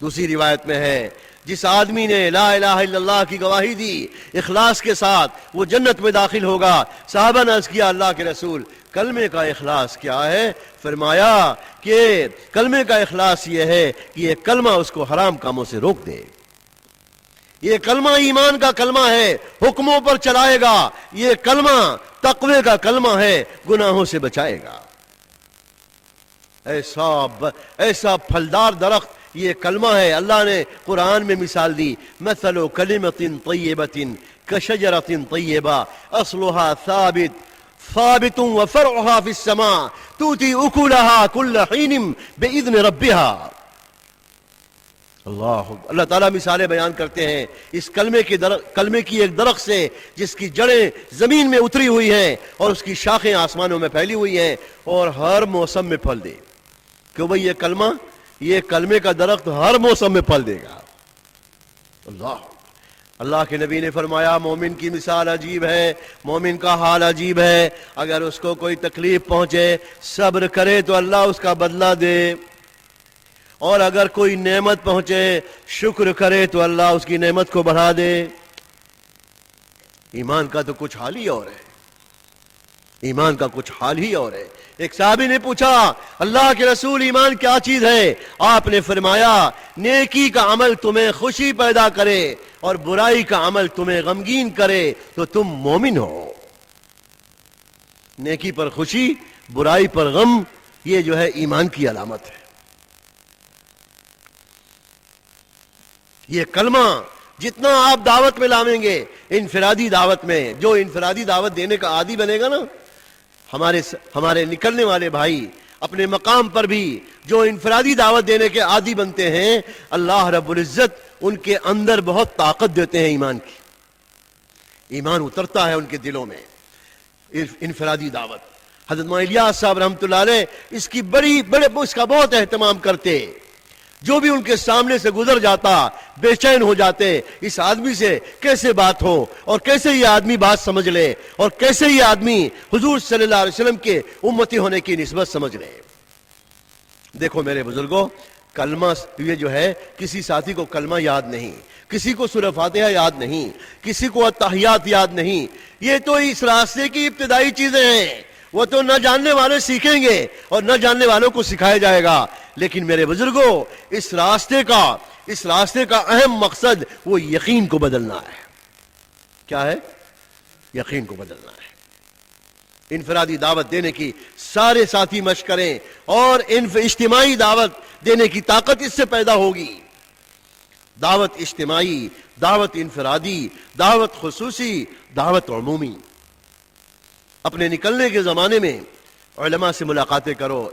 دوسری روایت میں ہے جس آدمی نے لا الہ الا اللہ کی گواہی دی اخلاص کے ساتھ وہ جنت میں داخل ہوگا. صحابہ نے عرض کیا اللہ کے رسول کلمے کا اخلاص کیا ہے؟ فرمایا کہ کلمے کا اخلاص یہ ہے کہ یہ کلمہ اس کو حرام کاموں سے روک دے. یہ کلمہ ایمان کا کلمہ ہے, حکموں پر چلائے گا. یہ کلمہ تقوی کا کلمہ ہے, گناہوں سے بچائے گا. ایسا پھلدار درخت یہ کلمہ ہے. اللہ نے قرآن میں مثال دی مثل کلمۃ طیبۃ کشجرۃ طیبہ اصلها ثابت وفرعها في السماء تؤتي اكلها كل حين باذن ربها. اللہ تعالیٰ مثالیں بیان کرتے ہیں اس کلمے کی ایک درخت سے جس کی جڑیں زمین میں اتری ہوئی ہیں اور اس کی شاخیں آسمانوں میں پھیلی ہوئی ہیں اور ہر موسم میں پھل دے. کیوں بھئی یہ کلمے کا درخت ہر موسم میں پھل دے گا. اللہ کے نبی نے فرمایا مومن کی مثال عجیب ہے, مومن کا حال عجیب ہے. اگر اس کو کوئی تکلیف پہنچے صبر کرے تو اللہ اس کا بدلہ دے, اور اگر کوئی نعمت پہنچے شکر کرے تو اللہ اس کی نعمت کو بڑھا دے. ایمان کا تو کچھ حال ہی اور ہے, ایمان کا کچھ حال ہی اور ہے. ایک صحابی نے پوچھا اللہ کے رسول ایمان کیا چیز ہے؟ آپ نے فرمایا نیکی کا عمل تمہیں خوشی پیدا کرے اور برائی کا عمل تمہیں غمگین کرے تو تم مومن ہو. نیکی پر خوشی, برائی پر غم, یہ جو ہے ایمان کی علامت ہے. یہ کلمہ جتنا آپ دعوت میں لاویں گے, انفرادی دعوت میں, جو انفرادی دعوت دینے کا عادی بنے گا نا, ہمارے نکلنے والے بھائی اپنے مقام پر بھی جو انفرادی دعوت دینے کے عادی بنتے ہیں, اللہ رب العزت ان کے اندر بہت طاقت دیتے ہیں ایمان کی. ایمان اترتا ہے ان کے دلوں میں. انفرادی دعوت حضرت مولانا الیاس صاحب رحمۃ اللہ علیہ اس کا بہت اہتمام کرتے. جو بھی ان کے سامنے سے گزر جاتا بے چین ہو جاتے, اس آدمی سے کیسے بات ہو اور کیسے یہ آدمی بات سمجھ لے اور کیسے یہ آدمی حضور صلی اللہ علیہ وسلم کے امتی ہونے کی نسبت سمجھ لے. دیکھو میرے بزرگوں, کلمہ یہ جو ہے کسی ساتھی کو کلمہ یاد نہیں, کسی کو سورہ فاتحہ یاد نہیں, کسی کو التحیات یاد نہیں. یہ تو اس راستے کی ابتدائی چیزیں ہیں, وہ تو نہ جاننے والے سیکھیں گے اور نہ جاننے والوں کو سکھایا جائے گا. لیکن میرے بزرگوں اس راستے کا اہم مقصد وہ یقین کو بدلنا ہے. کیا ہے؟ یقین کو بدلنا ہے. انفرادی دعوت دینے کی سارے ساتھی مشق کریں اور اجتماعی دعوت دینے کی طاقت اس سے پیدا ہوگی. دعوت اجتماعی, دعوت انفرادی, دعوت خصوصی, دعوت عمومی. اپنے نکلنے کے زمانے میں علماء سے ملاقاتیں کرو.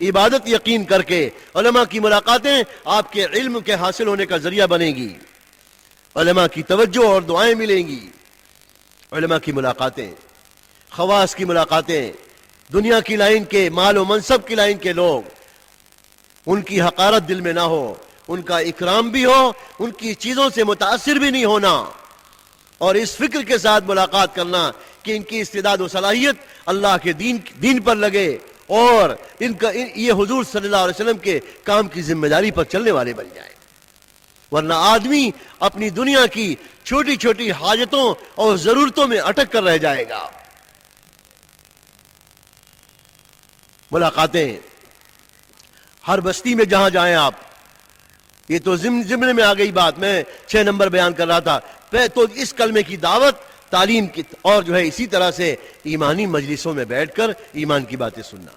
عبادت یقین کر کے علماء کی ملاقاتیں آپ کے علم کے حاصل ہونے کا ذریعہ بنے گی. علماء کی توجہ اور دعائیں ملیں گی. علماء کی ملاقاتیں, خواص کی ملاقاتیں, دنیا کی لائن کے, مال و منصب کی لائن کے لوگ, ان کی حقارت دل میں نہ ہو, ان کا اکرام بھی ہو, ان کی چیزوں سے متاثر بھی نہیں ہونا. اور اس فکر کے ساتھ ملاقات کرنا کہ ان کی استعداد و صلاحیت اللہ کے دین پر لگے اور یہ حضور صلی اللہ علیہ وسلم کے کام کی ذمہ داری پر چلنے والے بن جائیں، ورنہ آدمی اپنی دنیا کی چھوٹی چھوٹی حاجتوں اور ضرورتوں میں اٹک کر رہ جائے گا۔ ملاقاتیں ہر بستی میں جہاں جائیں آپ، یہ تو ضمن میں آ گئی بات، میں 6 نمبر بیان کر رہا تھا، تو اس کلمے کی دعوت، تعلیم کی، اور جو ہے اسی طرح سے ایمانی مجلسوں میں بیٹھ کر ایمان کی باتیں سننا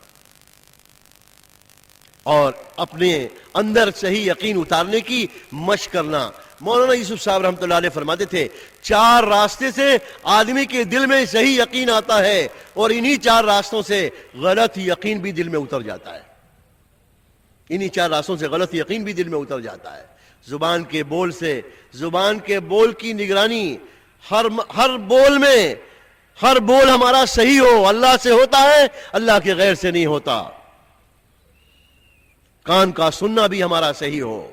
اور اپنے اندر صحیح یقین اتارنے کی مشق کرنا۔ مولانا یوسف صاحب رحمۃ اللہ علیہ فرماتے تھے 4 راستے سے آدمی کے دل میں صحیح یقین آتا ہے اور انہی 4 راستوں سے غلط یقین بھی دل میں اتر جاتا ہے، انہی 4 راستوں سے غلط یقین بھی دل میں اتر جاتا ہے۔ زبان کے بول سے، زبان کے بول کی نگرانی، ہر بول میں، ہر بول ہمارا صحیح ہو، اللہ سے ہوتا ہے، اللہ کے غیر سے نہیں ہوتا۔ کان کا سننا بھی ہمارا صحیح ہو۔